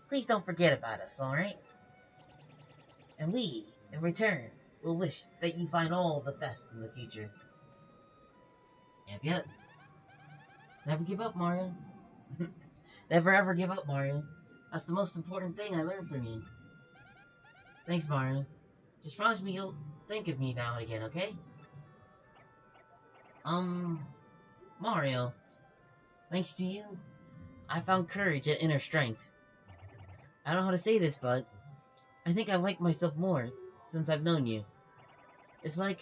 please don't forget about us, alright? And we, in return, will wish that you find all the best in the future. Yep. Never give up, Mario. Never ever give up, Mario. That's the most important thing I learned from you. Thanks, Mario. Just promise me you'll think of me now and again, okay? Mario. Thanks to you, I found courage and inner strength. I don't know how to say this, but I think I like myself more since I've known you. It's like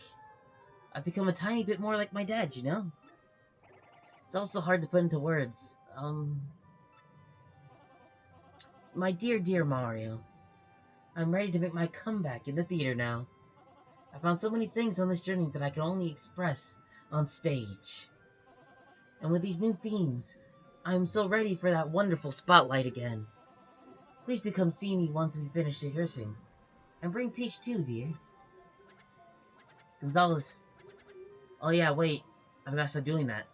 I've become a tiny bit more like my dad, you know? It's also hard to put into words. My dear Mario, I'm ready to make my comeback in the theater now. I found so many things on this journey that I can only express on stage. And with these new themes, I'm so ready for that wonderful spotlight again. Please do come see me once we finish rehearsing. And bring Peach too, dear. Gonzalez. Oh yeah, wait. I forgot to start doing that.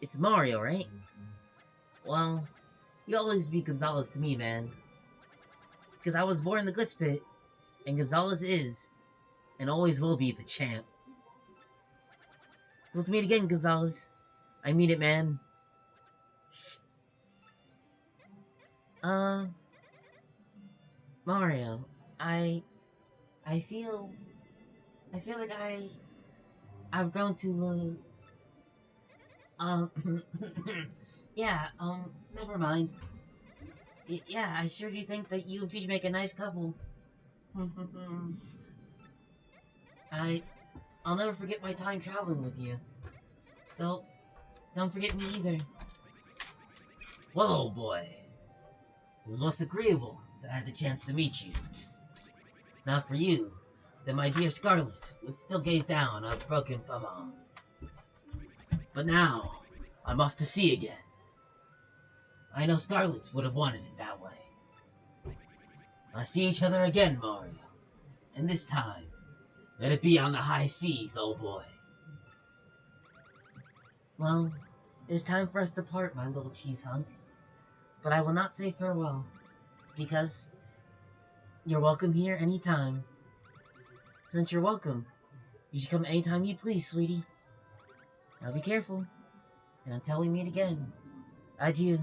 It's Mario, right? Well, you'll always be Gonzalez to me, man. Because I was born in the glitch pit, and Gonzalez is, and always will be, the champ. So let's meet again, Gonzalez. I mean it, man. Mario, I feel like I've grown to, yeah, never mind. Yeah, I sure do think that you and Peach make a nice couple. I'll never forget my time traveling with you. So, don't forget me either. Whoa, boy. It was most agreeable that I had the chance to meet you. Not for you, then my dear Scarlet would still gaze down on a broken Pamon. But now, I'm off to sea again. I know Scarlet would have wanted it that way. I'll see each other again, Mario. And this time, let it be on the high seas, old boy. Well, It is time for us to part, my little cheese hunk. But I will not say farewell, because you're welcome here anytime. Since you're welcome, you should come anytime you please, sweetie. Now be careful, and until we meet again, adieu.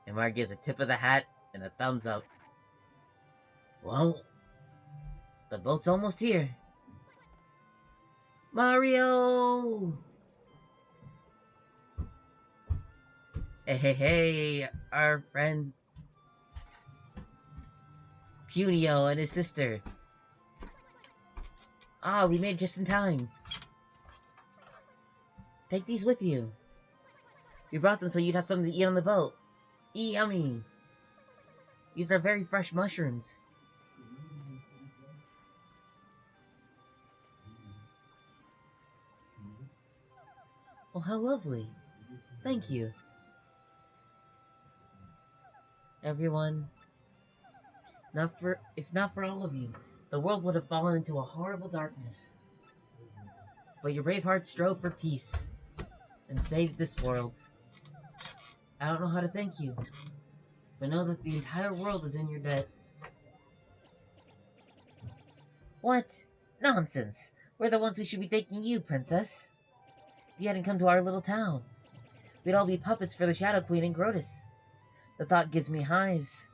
And Mario gives a tip of the hat and a thumbs up. Well, the boat's almost here. Mario! Hey, our friends Punio and his sister. Ah, we made it just in time. Take these with you. We brought them so you'd have something to eat on the boat. Yummy! These are very fresh mushrooms. Oh, how lovely. Thank you. Everyone, if not for all of you, the world would have fallen into a horrible darkness. But your brave hearts strove for peace and saved this world. I don't know how to thank you, but know that the entire world is in your debt. What? Nonsense! We're the ones who should be thanking you, Princess. If you hadn't come to our little town, we'd all be puppets for the Shadow Queen and Grodus. The thought gives me hives.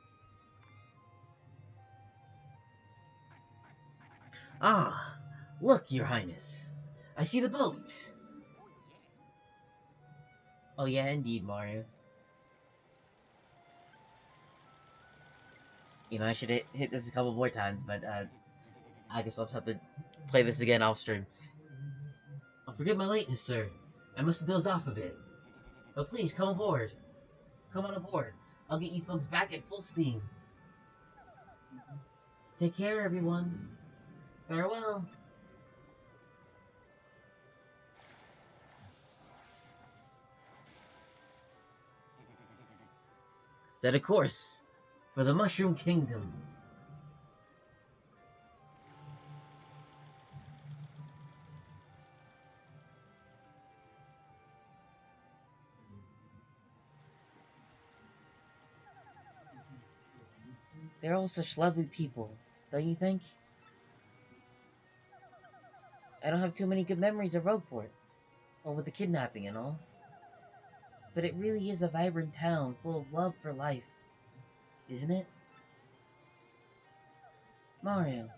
Ah, look, Your Highness. I see the boat. Oh yeah, indeed, Mario. You know, I should hit this a couple more times, but I guess I'll just have to play this again off stream. Forgive my lateness, sir. I must have dozed off a bit. But please, come aboard. Come on aboard. I'll get you folks back at full steam. Take care, everyone. Farewell. Set a course for the Mushroom Kingdom. They're all such lovely people, don't you think? I don't have too many good memories of Rogueport, or with the kidnapping and all. But it really is a vibrant town full of love for life, isn't it? Mario,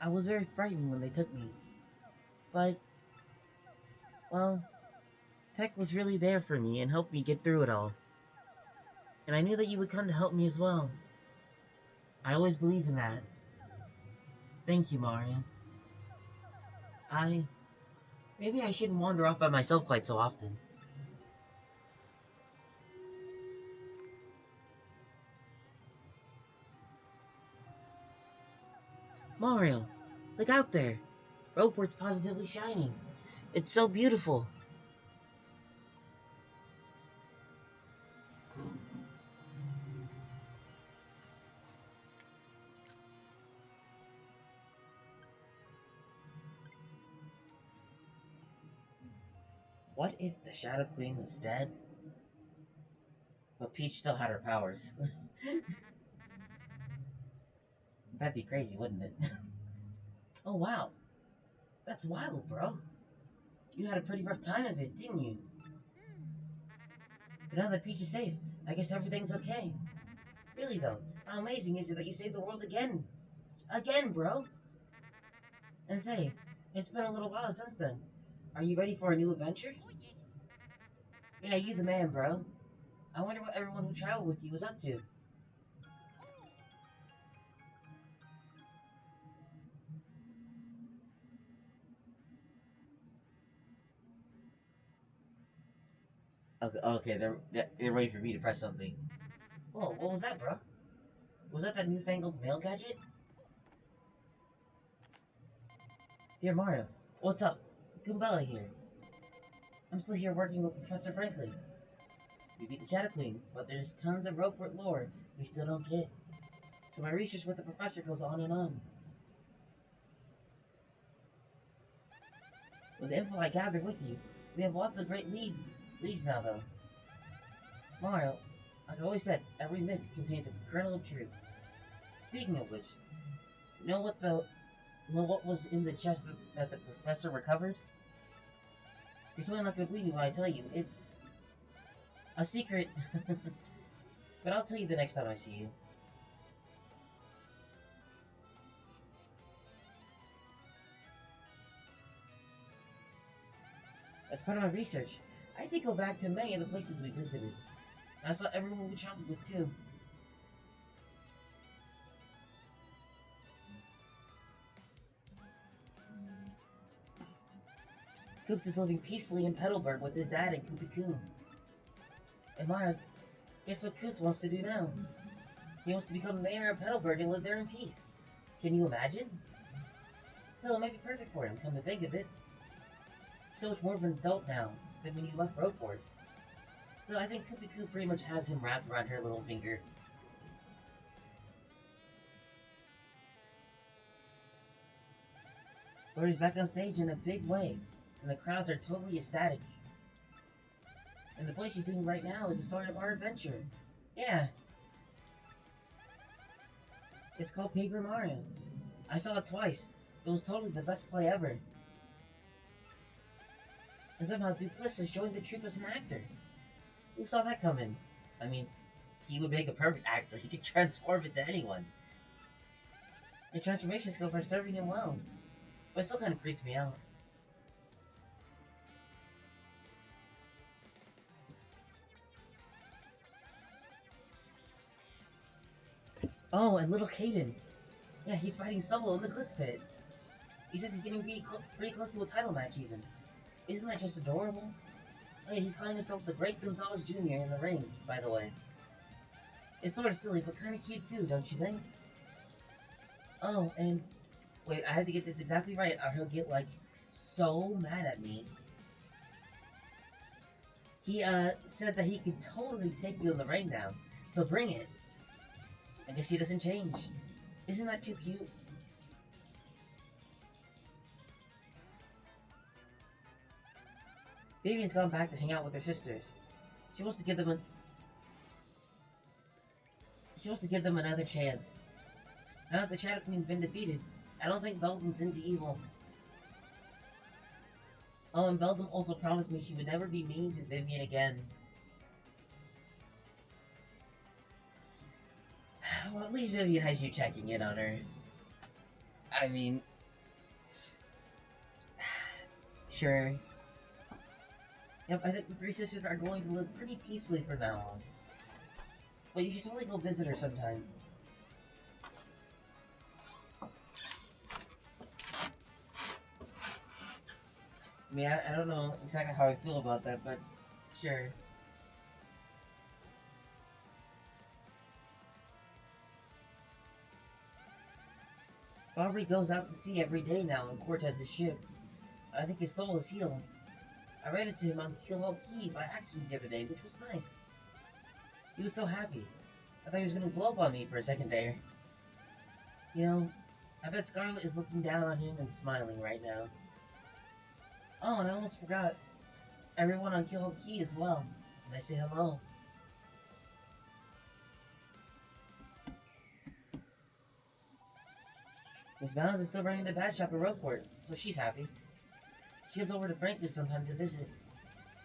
I was very frightened when they took me. But, well, Tech was really there for me and helped me get through it all. And I knew that you would come to help me as well. I always believed in that. Thank you, Mario. Maybe I shouldn't wander off by myself quite so often. Mario, look out there. Rogueport's positively shining. It's so beautiful. What if the Shadow Queen was dead? But Peach still had her powers. That'd be crazy, wouldn't it? Oh, wow. That's wild, bro. You had a pretty rough time of it, didn't you? But now that Peach is safe, I guess everything's okay. Really, though, how amazing is it that you saved the world again? Again, bro! And say, it's been a little while since then. Are you ready for a new adventure? Yeah, you the man, bro. I wonder what everyone who traveled with you was up to. Okay, they're ready for me to press something. Whoa, what was that, bro? Was that newfangled mail gadget? Dear Mario, what's up? Goombella here. I'm still here working with Professor Franklin. We beat the Shadow Queen, but there's tons of Rogueport lore we still don't get. So my research with the professor goes on and on. With the info I gathered with you, we have lots of great leads now, though. Mario, like I always said, every myth contains a kernel of truth. Speaking of which, you know what was in the chest that the professor recovered? You're totally not gonna believe me when I tell you. It's a secret. But I'll tell you the next time I see you. As part of my research, I did go back to many of the places we visited. And I saw everyone we traveled with too. Koops is living peacefully in Petalburg with his dad and Koopa-kun. And Maya, guess what Koops wants to do now? He wants to become mayor of Petalburg and live there in peace. Can you imagine? Still, it might be perfect for him, come to think of it. So much more of an adult now than when you left Roadport. So I think Koopa-kun pretty much has him wrapped around her little finger. Brody's back on stage in a big way, and the crowds are totally ecstatic. And the play she's doing right now is the story of our adventure. Yeah. It's called Paper Mario. I saw it twice. It was totally the best play ever. And somehow Duplessis joined the troupe as an actor. Who saw that coming? I mean, he would make a perfect actor. He could transform into anyone. His transformation skills are serving him well. But it still kind of creeps me out. Oh, and little Caden. Yeah, he's fighting solo in the Glitz Pit. He says he's getting pretty close to a title match even. Isn't that just adorable? Oh yeah, he's calling himself the Great Gonzalez Jr. in the ring, by the way. It's sort of silly, but kind of cute too, don't you think? Oh, and... wait, I have to get this exactly right, or he'll get, like, so mad at me. He, said that he could totally take you in the ring now, so bring it. I guess he doesn't change. Isn't that too cute? Vivian's gone back to hang out with her sisters. She wants to give them another chance. Now that the Shadow Queen's been defeated, I don't think Beldam's into evil. Oh, and Beldam also promised me she would never be mean to Vivian again. Well, at least Vivian has you checking in on her. I mean... sure. Yep, I think the three sisters are going to live pretty peacefully from now on. But you should totally go visit her sometime. I mean, I don't know exactly how I feel about that, but sure. Aubrey goes out to sea every day now on Cortez's ship. I think his soul is healed. I ran into him on Killhole Key by accident the other day, which was nice. He was so happy. I thought he was gonna blow up on me for a second there. You know, I bet Scarlet is looking down on him and smiling right now. Oh, and I almost forgot. Everyone on Killhole Key as well. And I say hello. Miss Mouse is still running the bad shop at Roadport, so she's happy. She comes over to Franklin's sometime to visit.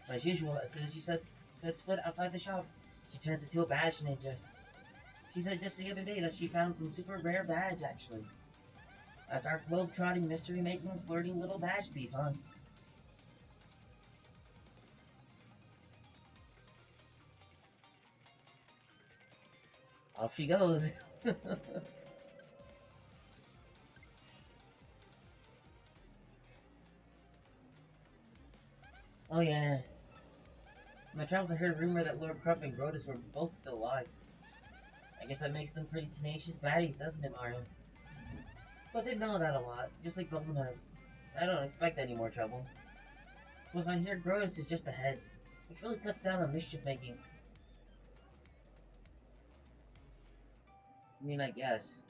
But as usual, as soon as she sets foot outside the shop, she turns into a badge ninja. She said just the other day that she found some super rare badge, actually. That's our globe-trotting, mystery-making, flirting little badge thief, huh? Off she goes. Oh yeah. In my travels I heard a rumor that Lord Krupp and Grodus were both still alive. I guess that makes them pretty tenacious baddies, doesn't it, Mario? But they mellowed out a lot, just like Beldam has. I don't expect any more trouble. Plus I hear Grodus is just ahead, which really cuts down on mischief making. I mean, I guess.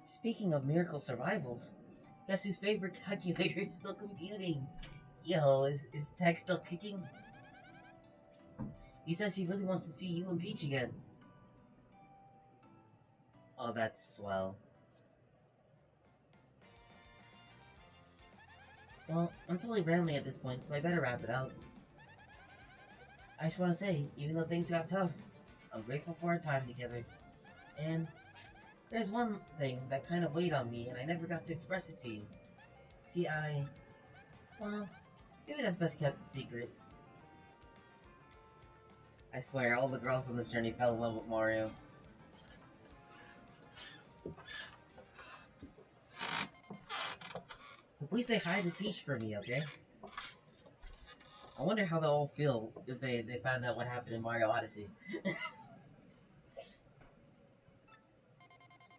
Speaking of miracle survivals, guess whose favorite calculator is still computing? Yo, is Tech still kicking? He says he really wants to see you and Peach again. Oh, that's swell. Well, I'm totally rambling at this point, so I better wrap it up. I just want to say, even though things got tough, I'm grateful for our time together. And there's one thing that kind of weighed on me, and I never got to express it to you. See, well, maybe that's best kept a secret. I swear, all the girls on this journey fell in love with Mario. So please say hi to Peach for me, okay? I wonder how they'll all feel if they found out what happened in Mario Odyssey.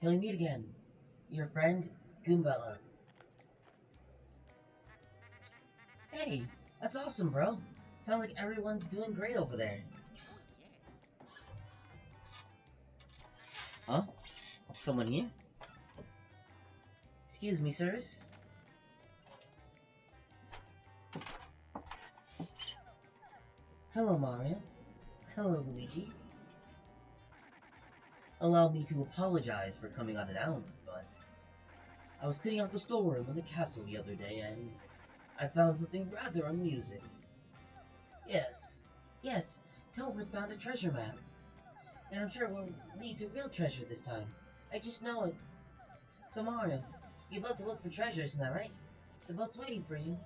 Till we meet again. Your friend, Goombella. Hey, that's awesome, bro. Sounds like everyone's doing great over there. Huh? Someone here? Excuse me, sirs. Hello, Mario. Hello, Luigi. Allow me to apologize for coming unannounced, but I was cleaning out the storeroom in the castle the other day, and I found something rather amusing. Yes, Telworth found a treasure map, and I'm sure it will lead to real treasure this time. I just know it. So Mario, you'd love to look for treasures, isn't that right? The boat's waiting for you.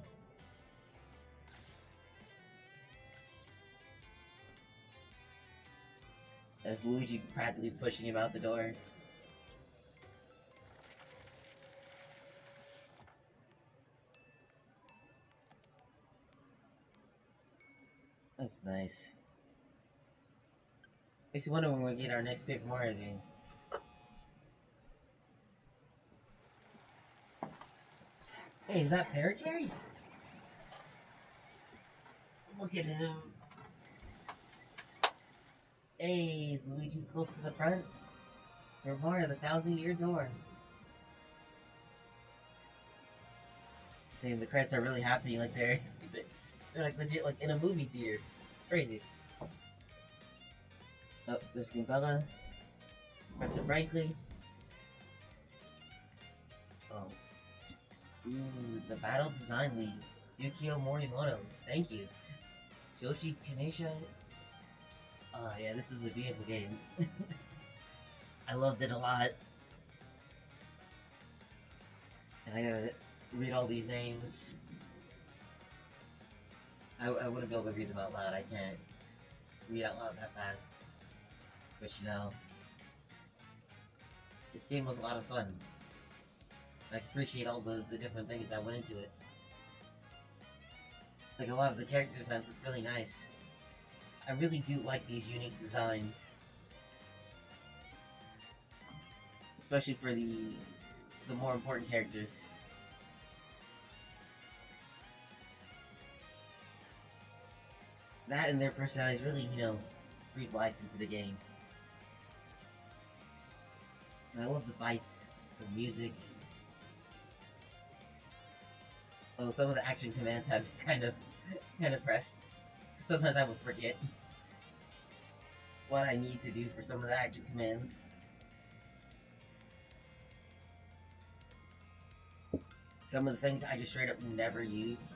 As Luigi practically pushing him out the door. That's nice. Makes me wonder when we get our next Paper Mario game. Hey, is that Parakarry? Look at him. Hey, is Luigi close to the front? For Mario, the 1,000-year door. Damn, the credits are really happening, like they're like legit, like in a movie theater. Crazy. Oh, there's Goombella. Professor Brinkley. Oh. Ooh, the Battle Design Lead. Yukio Morimoto. Thank you. Shoshi Kanesha. Yeah, this is a beautiful game. I loved it a lot. And I gotta read all these names. I wouldn't be able to read them out loud. I can't read out loud that fast. But you know, this game was a lot of fun. I appreciate all the different things that went into it. Like, a lot of the character designs look really nice. I really do like these unique designs. Especially for the more important characters. That and their personalities really, you know, breathe life into the game. And I love the fights, the music. Although some of the action commands have kind of pressed. Sometimes I would forget what I need to do for some of the action commands. Some of the things I just straight up never used.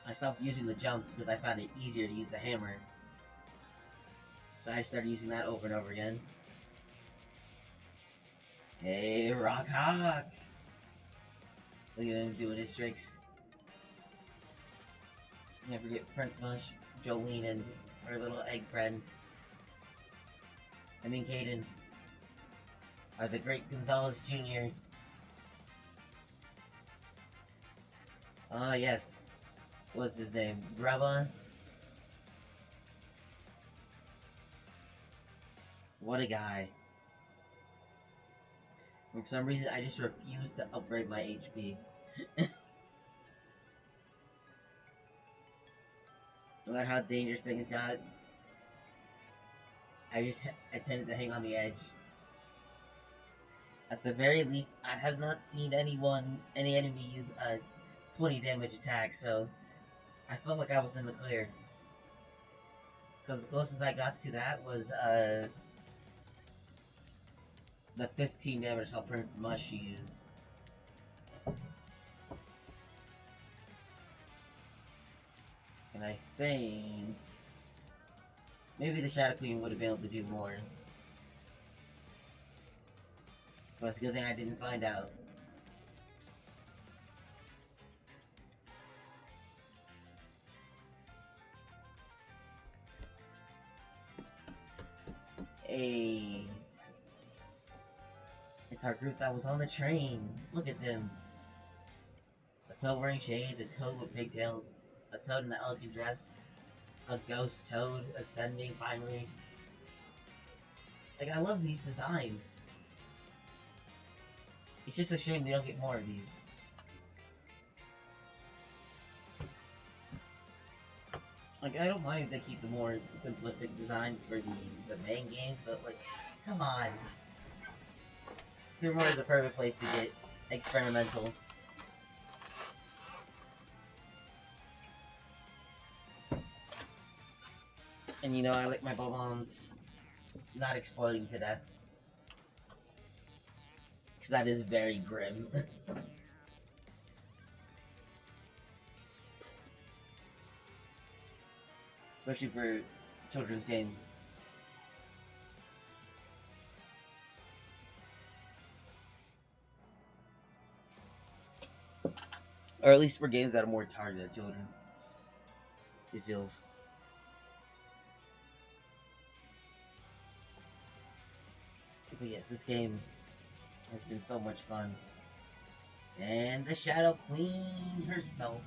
I stopped using the jumps because I found it easier to use the hammer. So I started using that over and over again. Hey, Rock Hawk! Look at him doing his tricks. Can't forget Prince Mush, Jolene, and our little egg friend. I mean Caden. Are the great Gonzalez Jr. Ah, yes. What's his name? Grubba? What a guy. And for some reason, I just refuse to upgrade my HP. No matter how dangerous things got, I tended to hang on the edge. At the very least, I have not seen any enemy use a 20 damage attack, so I felt like I was in the clear. Because the closest I got to that was the 15 damage Prince Mush used. And I think maybe the Shadow Queen would have been able to do more. But it's a good thing I didn't find out. Hey, it's our group that was on the train. Look at them. A toad wearing shades, a toad with pigtails, a toad in an elegant dress, a ghost toad ascending finally. Like, I love these designs. It's just a shame we don't get more of these. Like, I don't mind if they keep the more simplistic designs for the main games, but like, come on. Pure is the perfect place to get experimental. And you know, I like my bombs not exploding to death. Because that is very grim. Especially for a children's game. Or at least for games that are more targeted at children. It feels. But yes, this game has been so much fun. And the Shadow Queen herself.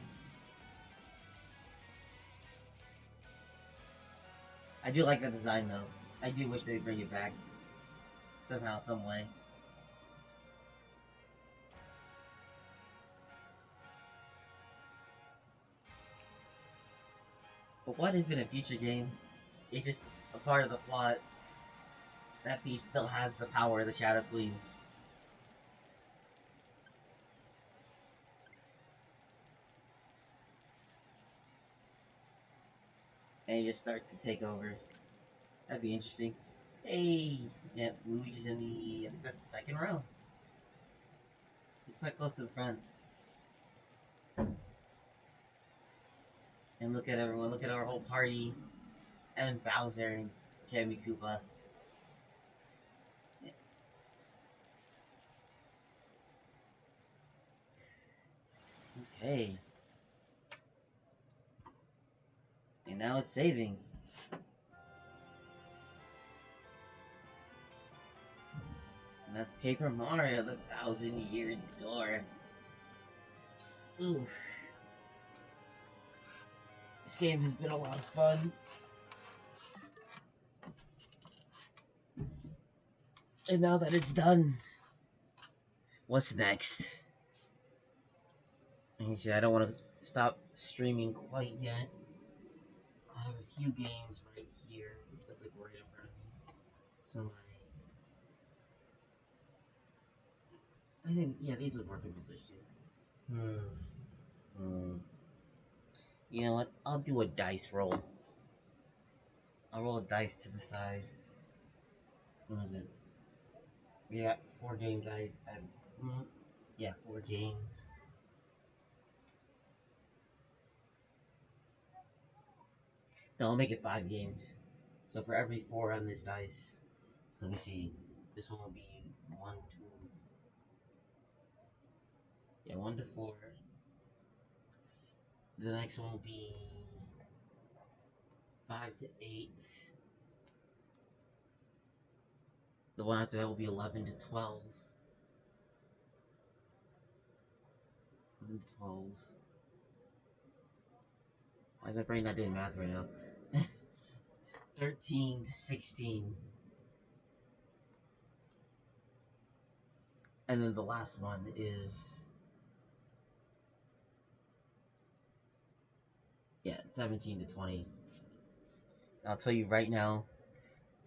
I do like the design though. I do wish they'd bring it back. Somehow, some way. But what if in a future game, it's just a part of the plot that Peach still has the power of the Shadow Queen? And he just starts to take over. That'd be interesting. Hey! Yeah, Luigi's in the, I think that's the second row. He's quite close to the front. And look at everyone, look at our whole party. And Bowser and Kammy Koopa. Yeah. Okay. And now it's saving. And that's Paper Mario, the 1,000-year door. Oof. This game has been a lot of fun. And now that it's done, what's next? Actually, I don't want to stop streaming quite yet. I have a few games right here. That's like right in front of me. So I think, yeah, these would work on my Switch too. You know what? I'll do a dice roll. I'll roll a dice to decide. What is it? We got 4 games. Yeah, 4 games. No, I'll make it 5 games. So for every 4 on this dice. So let me see. This one will be 1, 2. Yeah, 1 to 4. The next one will be 5 to 8. The one after that will be 11 to 12. 11 to 12. Why is my brain not doing math right now? 13 to 16. And then the last one is... yeah, 17 to 20. I'll tell you right now,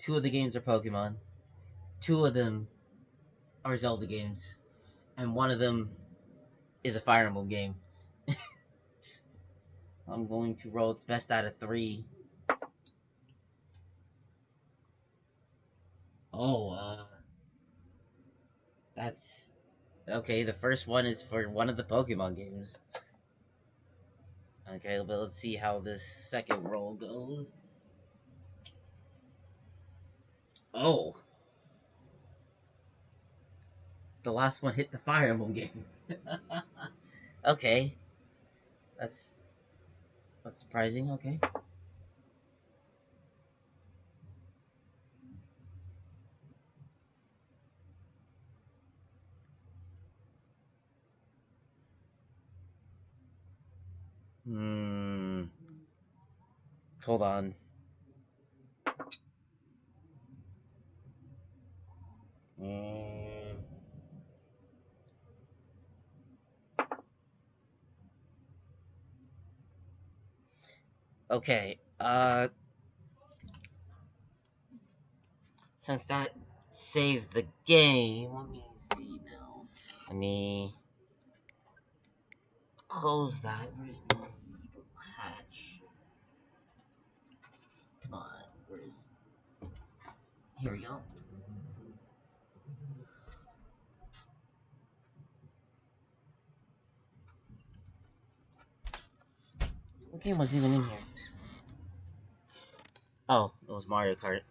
2 of the games are Pokemon, 2 of them are Zelda games, and 1 of them is a Fire Emblem game. I'm going to roll its best out of 3. Oh, that's okay. The first one is for one of the Pokemon games. Okay, but let's see how this second roll goes. Oh, the last one hit the Fire Emblem game. Okay, that's surprising. Okay. Hmm. Hold on. Hmm. Okay. Since that saved the game, let me see now. Let me close that. Where's the hatch? Come on. Where's? Here we go. What game was even in here? Oh, it was Mario Kart.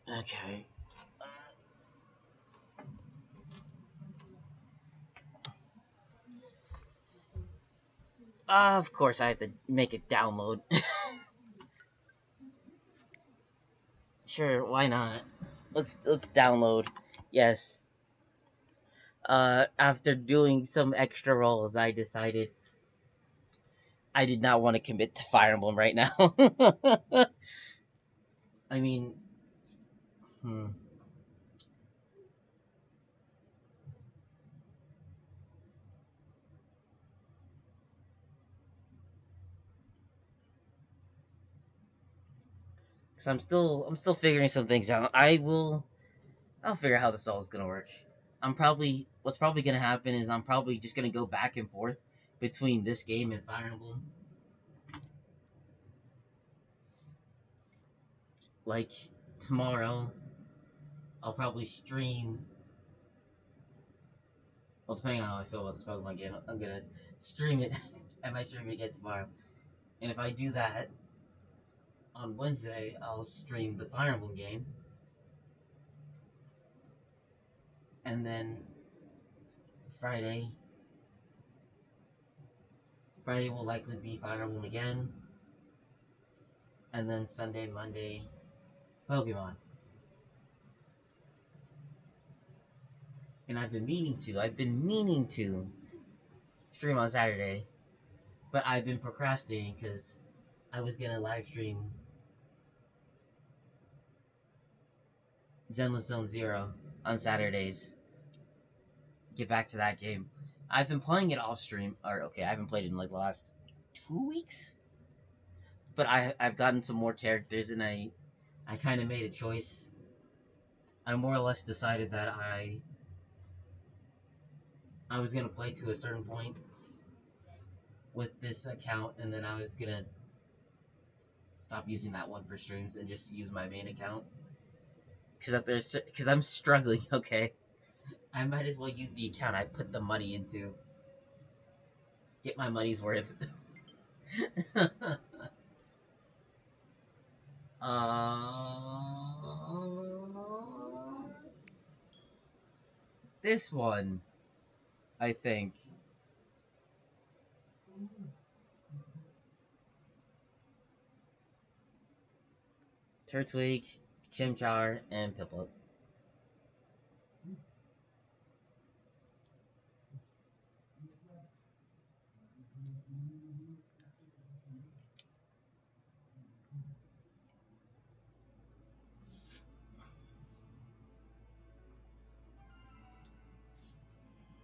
Okay. Of course, I have to make it download. Sure, why not? Let's download. Yes. After doing some extra rolls, I decided I did not want to commit to Fire Emblem right now. I mean, hmm. Cause I'm still figuring some things out. I'll figure out how this all is gonna work. What's probably gonna happen is I'm probably just gonna go back and forth between this game and Fire Emblem. Like tomorrow, I'll probably stream. Well, depending on how I feel about this Pokemon game, I'm gonna stream it. I might stream it again tomorrow. And if I do that on Wednesday, I'll stream the Fire Emblem game. And then Friday, Friday will likely be Fire Emblem again. And then Sunday, Monday, Pokemon. And I've been meaning to stream on Saturday, but I've been procrastinating because I was gonna live stream Zenless Zone Zero on Saturdays. Get back to that game. I've been playing it off stream, or okay, I haven't played it in like the last 2 weeks, but I've gotten some more characters, and I kind of made a choice. I more or less decided that I was gonna play to a certain point with this account, and then I was gonna stop using that one for streams and just use my main account. Because I'm struggling. Okay, I might as well use the account I put the money into. Get my money's worth. uh, this one, I think. Turtwig, Chimchar, and Piplup.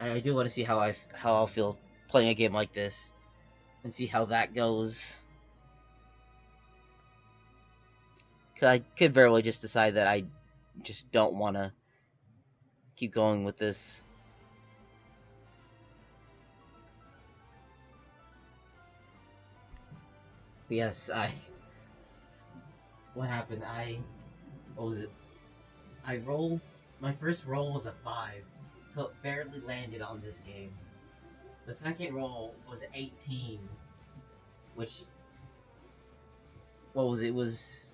I do want to see how I'll feel playing a game like this, and see how that goes. 'Cause I could very well just decide that I just don't want to keep going with this. But yes, what happened? What was it? I rolled, my first roll was a 5, so it barely landed on this game. The second roll was 18, which, what was it? Was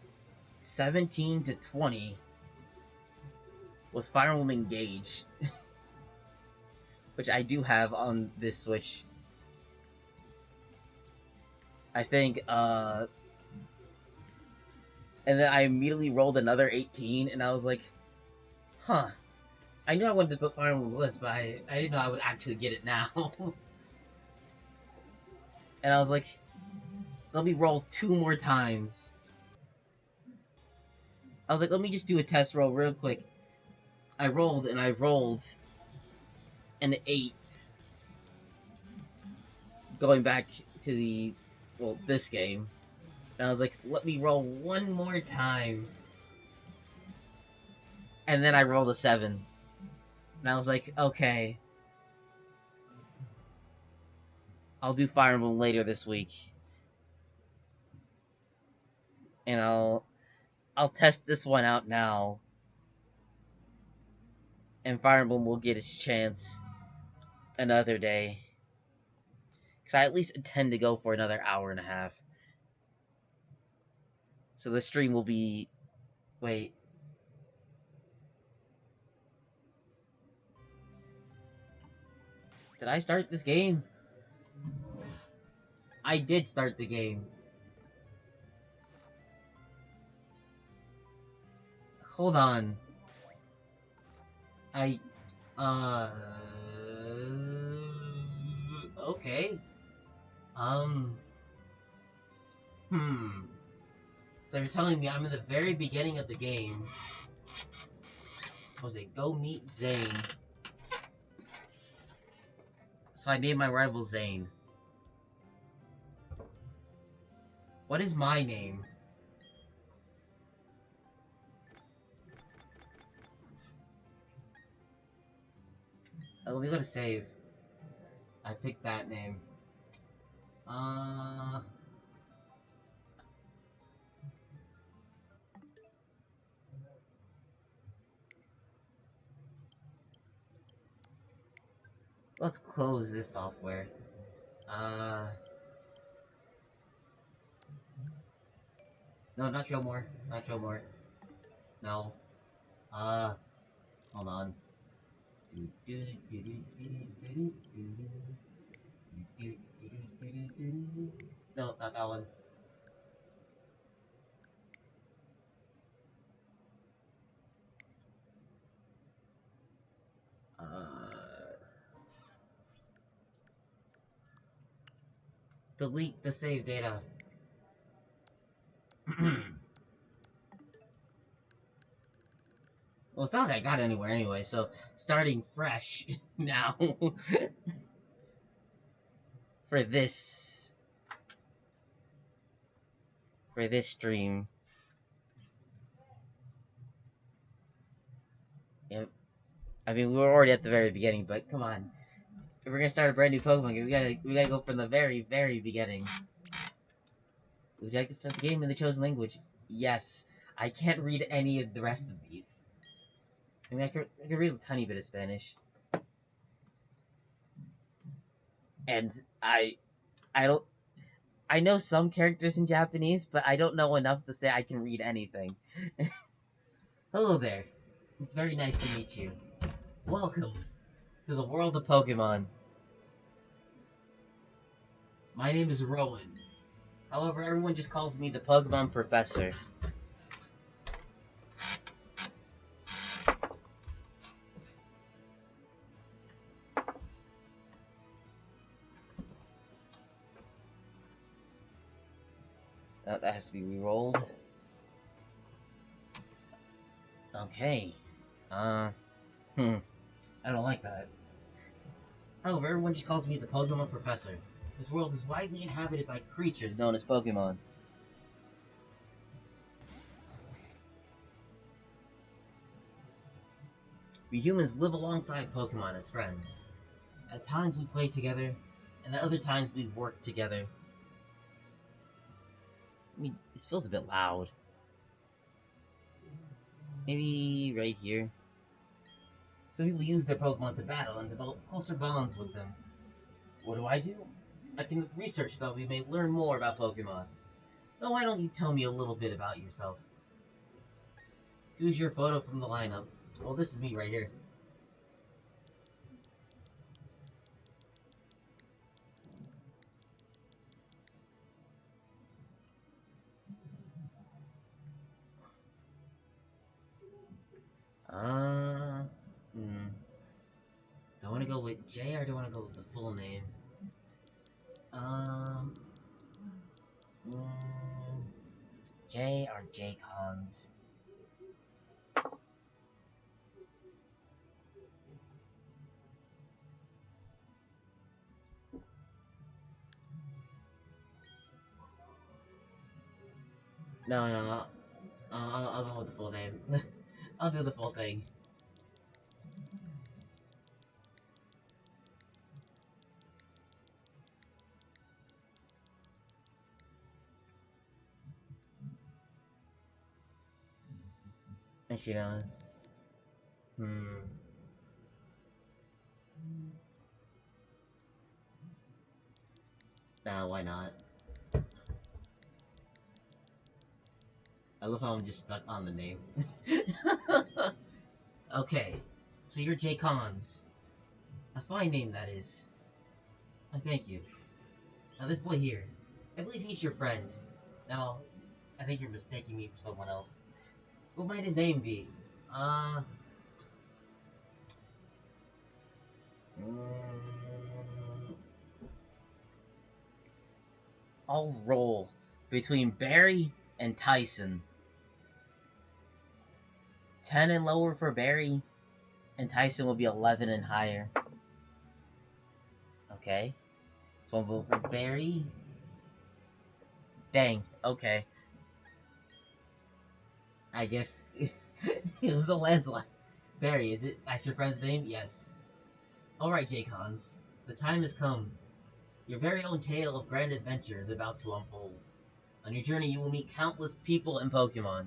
17 to 20 was Fire Emblem Engage, which I do have on this Switch. I think, and then I immediately rolled another 18, and I was like, huh. I knew I wanted to put Fire Emblem on the list, but I didn't know I would actually get it now. And I was like, let me roll 2 more times. I was like, let me just do a test roll real quick. I rolled an 8. Going back to this game. And I was like, let me roll 1 more time. And then I rolled a 7. And I was like, okay. I'll do Fire Emblem later this week. And I'll test this one out now. And Fire Emblem will get its chance another day. Because I at least intend to go for another hour and a half. So the stream will be... Wait. Did I start this game? I did start the game. Hold on. Okay. So you're telling me I'm in the very beginning of the game. What was it? Go meet Zane. So I named my rival Zane. What is my name? Let me go to save. I picked that name. Let's close this software. No, not show more. Not show more. No. Hold on. No, not that one. Delete the save data. Well, it's not like I got anywhere anyway, so starting fresh now for this stream. Yep. I mean, we were already at the very beginning, but come on. If we're gonna start a brand new Pokemon game, we gotta go from the very, very beginning. Would you like to start the game in the chosen language? Yes. I can't read any of the rest of these. I mean, I can read a tiny bit of Spanish. And I know some characters in Japanese, but I don't know enough to say I can read anything. Hello there. It's very nice to meet you. Welcome to the world of Pokemon. My name is Rowan. However, everyone just calls me the Pokemon Professor. That has to be re-rolled. Okay. I don't like that. However, everyone just calls me the Pokemon Professor. This world is widely inhabited by creatures known as Pokemon. We humans live alongside Pokemon as friends. At times we play together, and at other times we work together. I mean, this feels a bit loud. Maybe right here. Some people use their Pokemon to battle and develop closer bonds with them. What do? I conduct research that we may learn more about Pokemon. Now why don't you tell me a little bit about yourself? Choose your photo from the lineup. Well, this is me right here. Do I want to go with J or do I want to go with the full name? Um, J or Jayconyz? No. I'll go with the full name. I'll do the full thing. And she goes, Nah, why not? I love how I'm just stuck on the name. Okay, so you're Jayconyz. A fine name, that is. I thank you. Now this boy here, I believe he's your friend. Now, I think you're mistaking me for someone else. What might his name be? I'll roll between Barry and Tyson. 10 and lower for Barry, and Tyson will be 11 and higher. Okay. So I'll vote for Barry. Dang, okay. I guess it was a landslide. Barry, is it? That's your friend's name? Yes. Alright, Jayconyz. The time has come. Your very own tale of grand adventure is about to unfold. On your journey, you will meet countless people and Pokemon.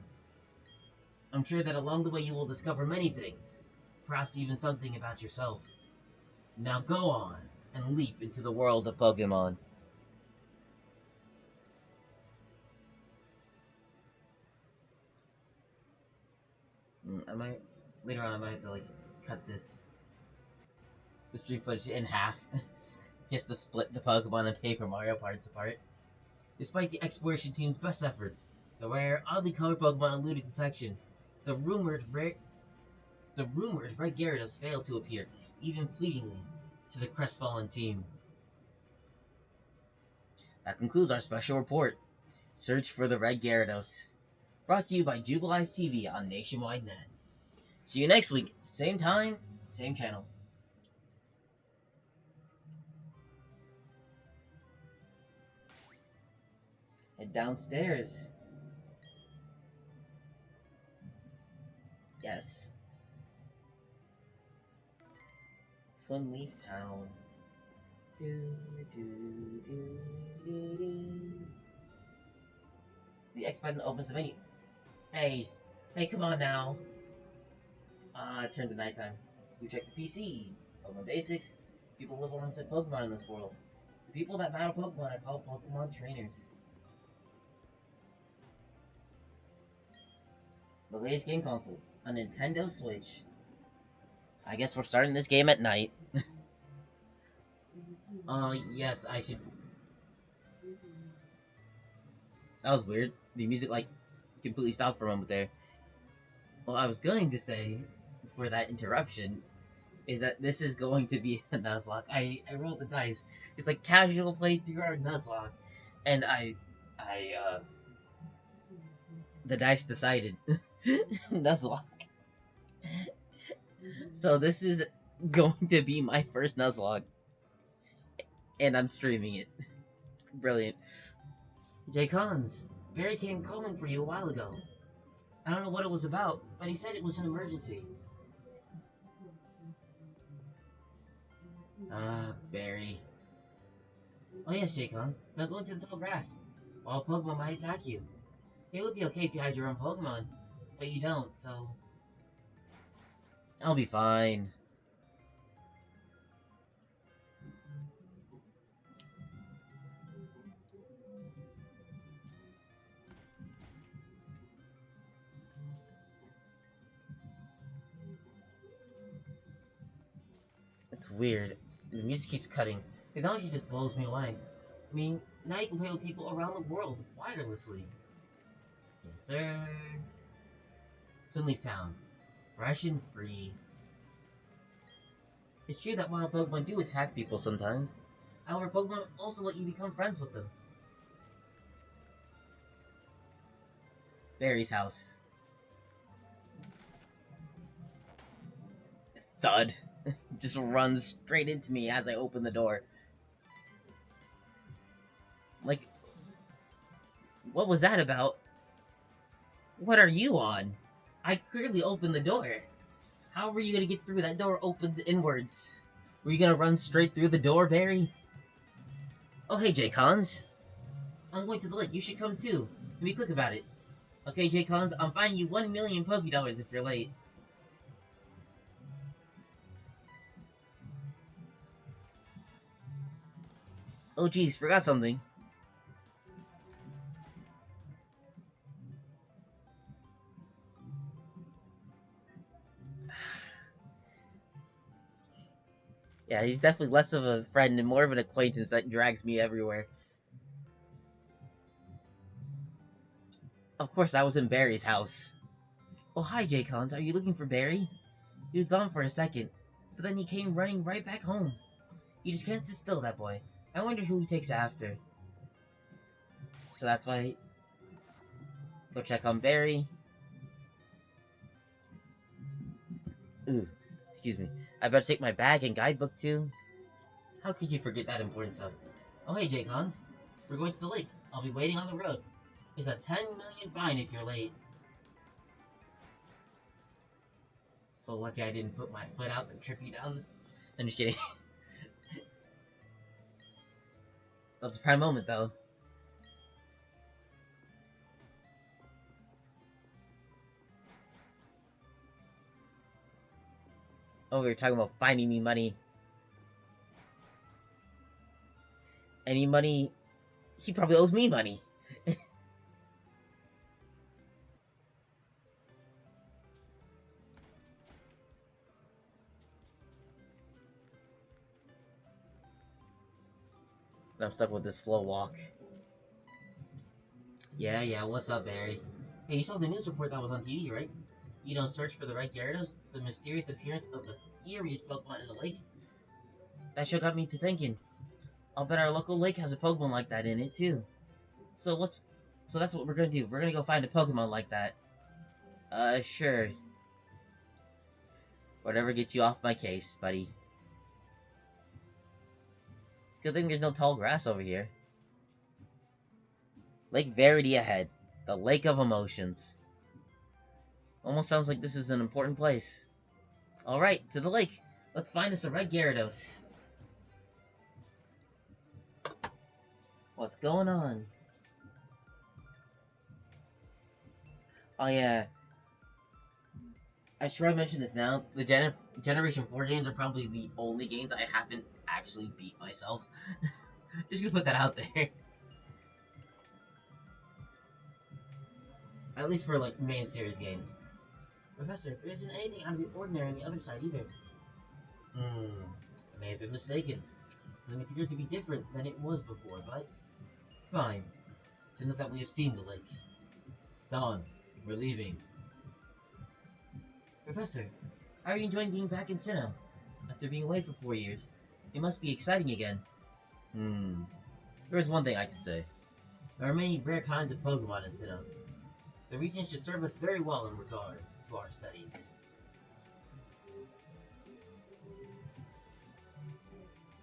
I'm sure that along the way you will discover many things, perhaps even something about yourself. Now go on and leap into the world of Pokemon. Later on I might have to cut the stream footage in half just to split the Pokemon and Paper Mario parts apart. Despite the exploration team's best efforts, the rare, oddly colored Pokemon eluded detection. The rumored Red Gyarados failed to appear, even fleetingly, to the crestfallen team. That concludes our special report. Search for the Red Gyarados. Brought to you by Jubilife TV on Nationwide Net. See you next week. Same time, same channel. Head downstairs. Yes. Twin Leaf Town. The X button opens the menu. Hey, come on now. Turn to nighttime. We check the PC. Pokemon Basics. People live alongside Pokemon in this world. The people that battle Pokemon are called Pokemon trainers. The latest game console, a Nintendo Switch. I guess we're starting this game at night. Yes, I should. That was weird. The music, completely stopped for a moment there. Well, I was going to say, for that interruption, is that this is going to be a Nuzlocke. I rolled the dice. It's like casual playthrough or Nuzlocke. And the dice decided Nuzlocke. So this is going to be my first Nuzlocke. And I'm streaming it. Brilliant. Jayconyz, Barry came calling for you a while ago. I don't know what it was about, but he said it was an emergency. Ah, Barry. Oh yes, Jayconyz. They'll go into the tall grass. While Pokemon might attack you. It would be okay if you had your own Pokemon. But you don't, so... I'll be fine. It's weird. The music keeps cutting. Technology just blows me away. I mean, now you can play with people around the world wirelessly. Yes, sir. Twinleaf Town. Fresh and free. It's true that wild Pokemon do attack people sometimes. However, Pokemon also let you become friends with them. Barry's house. Thud. Just runs straight into me as I open the door. Like, what was that about? What are you on? I clearly opened the door. How were you gonna get through? That door opens inwards. Were you gonna run straight through the door, Barry? Oh, hey, Jayconyz. I'm going to the lake. You should come too. Be quick about it. Okay, Jayconyz, I'm fining you 1 million Pokédollars if you're late. Oh, geez, forgot something. Yeah, he's definitely less of a friend and more of an acquaintance that drags me everywhere. Of course, I was in Barry's house. Oh, hi, Jayconyz. Are you looking for Barry? He was gone for a second, but then he came running right back home. You just can't sit still, that boy. I wonder who he takes after. So that's why... Go check on Barry. Ooh, excuse me. I better take my bag and guidebook too. How could you forget that important stuff? Oh hey, Jayconyz. We're going to the lake. I'll be waiting on the road. It's a 10 million fine if you're late. So lucky I didn't put my foot out and trip you down this... I'm just kidding. That's a prime moment though. Oh, we were talking about finding me money. Any money... He probably owes me money. I'm stuck with this slow walk. Yeah, what's up, Barry? Hey, you saw the news report that was on TV, right? You know, search for the red Gyarados? The mysterious appearance of the furious Pokemon in the lake? That sure got me to thinking. I'll bet our local lake has a Pokemon like that in it, too. So that's what we're gonna do. We're gonna go find a Pokemon like that. Sure. Whatever gets you off my case, buddy. Good thing there's no tall grass over here. Lake Verity ahead. The Lake of Emotions. Almost sounds like this is an important place. Alright, to the lake. Let's find us a red Gyarados. What's going on? Oh yeah. I should probably mention this now. The Generation 4 games are probably the only games I haven't actually beat myself. Just gonna put that out there. At least for, like, main series games. Professor, there isn't anything out of the ordinary on the other side either. I may have been mistaken. It appears to be different than it was before, but... Fine. It's enough that we have seen the lake. Dawn, we're leaving. Professor, how are you enjoying being back in Sinnoh? After being away for 4 years, it must be exciting again. There is one thing I can say. There are many rare kinds of Pokemon in Sinnoh. The region should serve us very well in regard to our studies.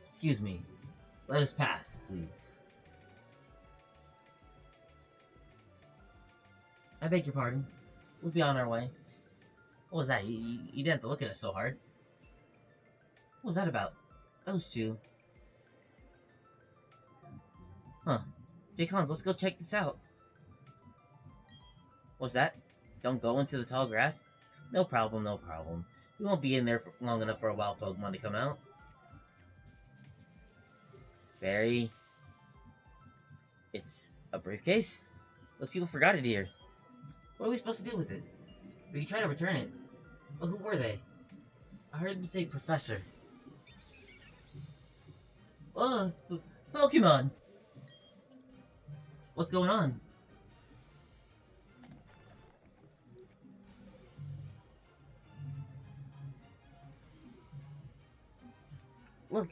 Excuse me. Let us pass, please. I beg your pardon. We'll be on our way. What was that? You didn't have to look at us so hard. What was that about? Those two. Huh. Jayconyz, let's go check this out. What's that? Don't go into the tall grass? No problem, no problem. We won't be in there for long enough for a wild Pokemon to come out. Very... It's a briefcase? Those people forgot it here. What are we supposed to do with it? We can try to return it. But who were they? I heard them say Professor. Oh, Pokemon! What's going on? Look,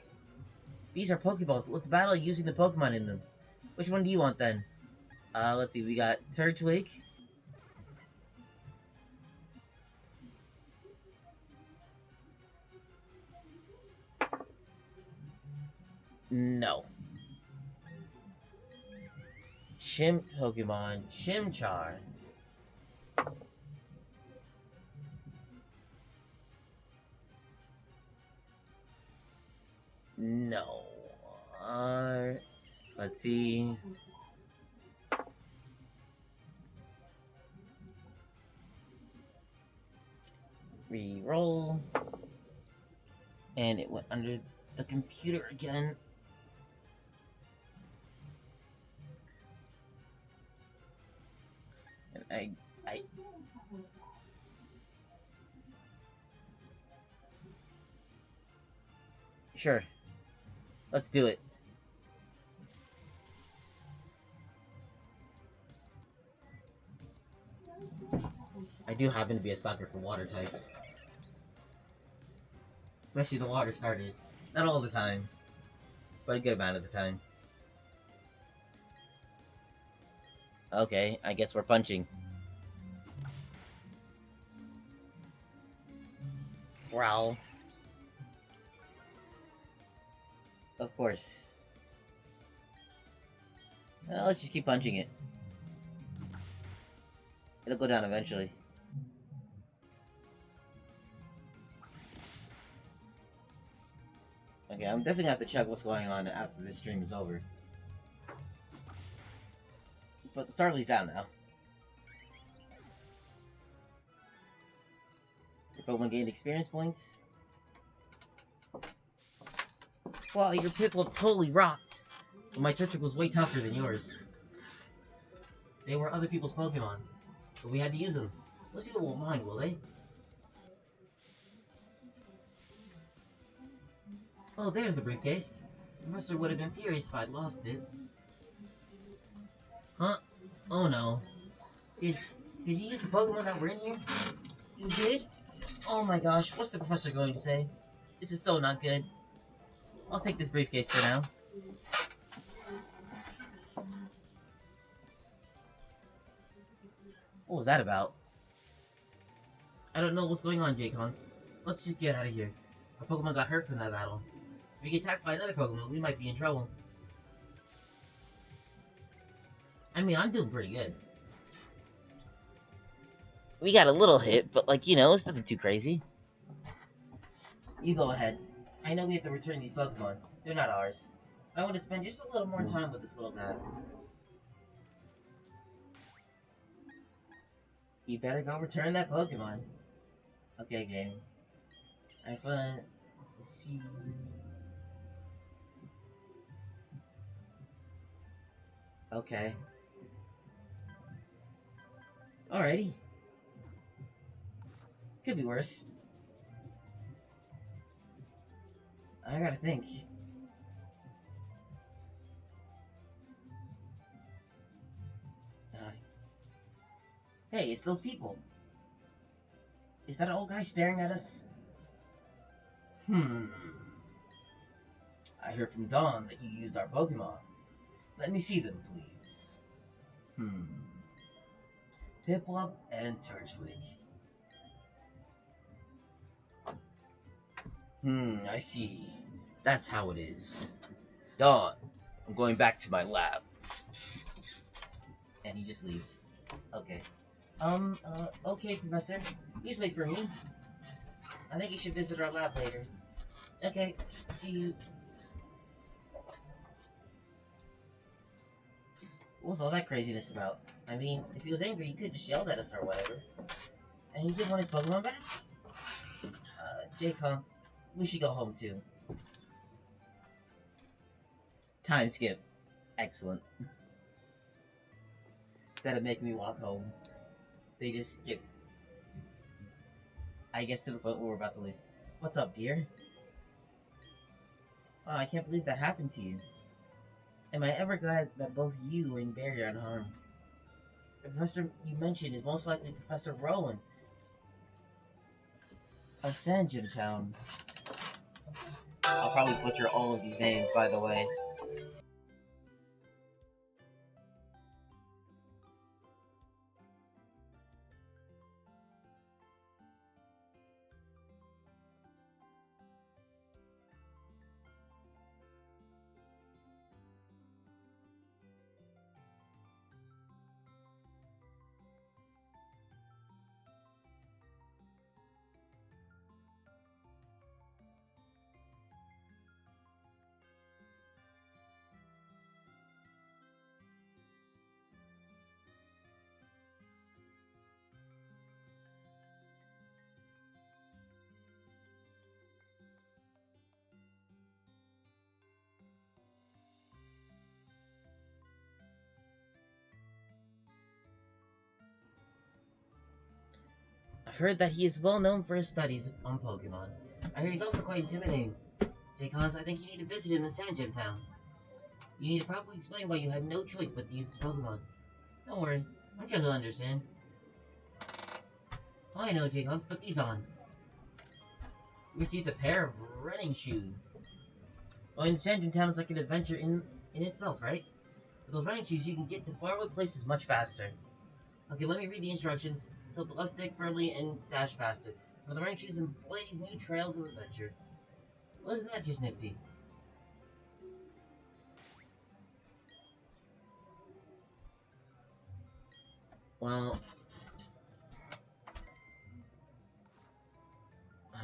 these are Pokeballs. Let's battle using the Pokemon in them. Which one do you want then? Let's see. We got Turtwig. No. Pokemon. Chimchar. No. Let's see. Re-roll. And it went under the computer again. And I... Sure. Let's do it. I do happen to be a sucker for water types. Especially the water starters. Not all the time, but a good amount of the time. Okay, I guess we're punching. Growl. Of course. Let's just keep punching it. It'll go down eventually. Okay, I'm definitely gonna have to check what's going on after this stream is over. But Starly's down now. Your Pokemon gained experience points. Wow, your Piplup totally rocked! But my Turtwig was way tougher than yours. They were other people's Pokemon, but we had to use them. Those people won't mind, will they? Oh, there's the briefcase. The professor would have been furious if I'd lost it. Huh? Oh no. Did you use the Pokemon that were in here? You did? Oh my gosh, what's the professor going to say? This is so not good. I'll take this briefcase for now. What was that about? I don't know what's going on, Jayconyz. Let's just get out of here. Our Pokemon got hurt from that battle. If we get attacked by another Pokemon, we might be in trouble. I mean, I'm doing pretty good. We got a little hit, but like, you know, it's nothing too crazy. You go ahead. I know we have to return these Pokemon. They're not ours. I want to spend just a little more time with this little guy. You better go return that Pokemon. Okay, game. I just wanna see... Okay. Alrighty. Could be worse. I gotta think. Hey, it's those people. Is that old guy staring at us? I heard from Dawn that you used our Pokemon. Let me see them, please. Piplup and Turtwig. I see. That's how it is. Dawn, I'm going back to my lab. And he just leaves. Okay. Okay, Professor. Please wait for me. I think you should visit our lab later. Okay, see you. What was all that craziness about? I mean, if he was angry, he could just yelled at us or whatever. And he didn't want his Pokemon back? Jayconyz, we should go home too. Time skip. Excellent. Instead of making me walk home, they just skipped. I guess to the point where we're about to leave. What's up, dear? Oh, I can't believe that happened to you. Am I ever glad that both you and Barry are unharmed? The professor you mentioned is most likely Professor Rowan of Sanjin Town. I'll probably butcher all of these names, by the way. I've heard that he is well known for his studies on Pokemon. I hear he's also quite intimidating. Jayconyz, I think you need to visit him in Sanjim Town. You need to properly explain why you had no choice but to use his Pokemon. Don't worry, I'm sure he'll understand. I know, Jayconyz, put these on. You received a pair of running shoes. Well, in Sanjim Town, it's like an adventure in itself, right? With those running shoes, you can get to faraway places much faster. Okay, let me read the instructions. Tilt the left stick firmly and dash faster. With the running shoes and blaze new trails of adventure. Well, isn't that just nifty? Well...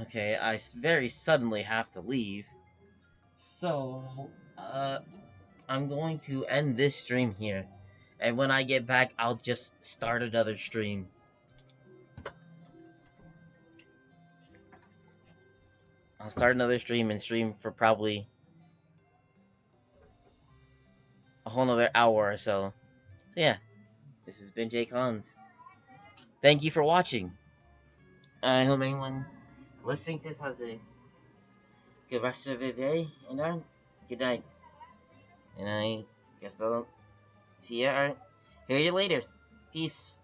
Okay, I very suddenly have to leave. So, I'm going to end this stream here. And when I get back, I'll just start another stream. I'll start another stream and stream for probably a whole nother hour or so. So yeah, this has been Jayconyz. Thank you for watching. I hope anyone listening to this has a good rest of the day, and good night. And I guess I'll see you or hear you later. Peace.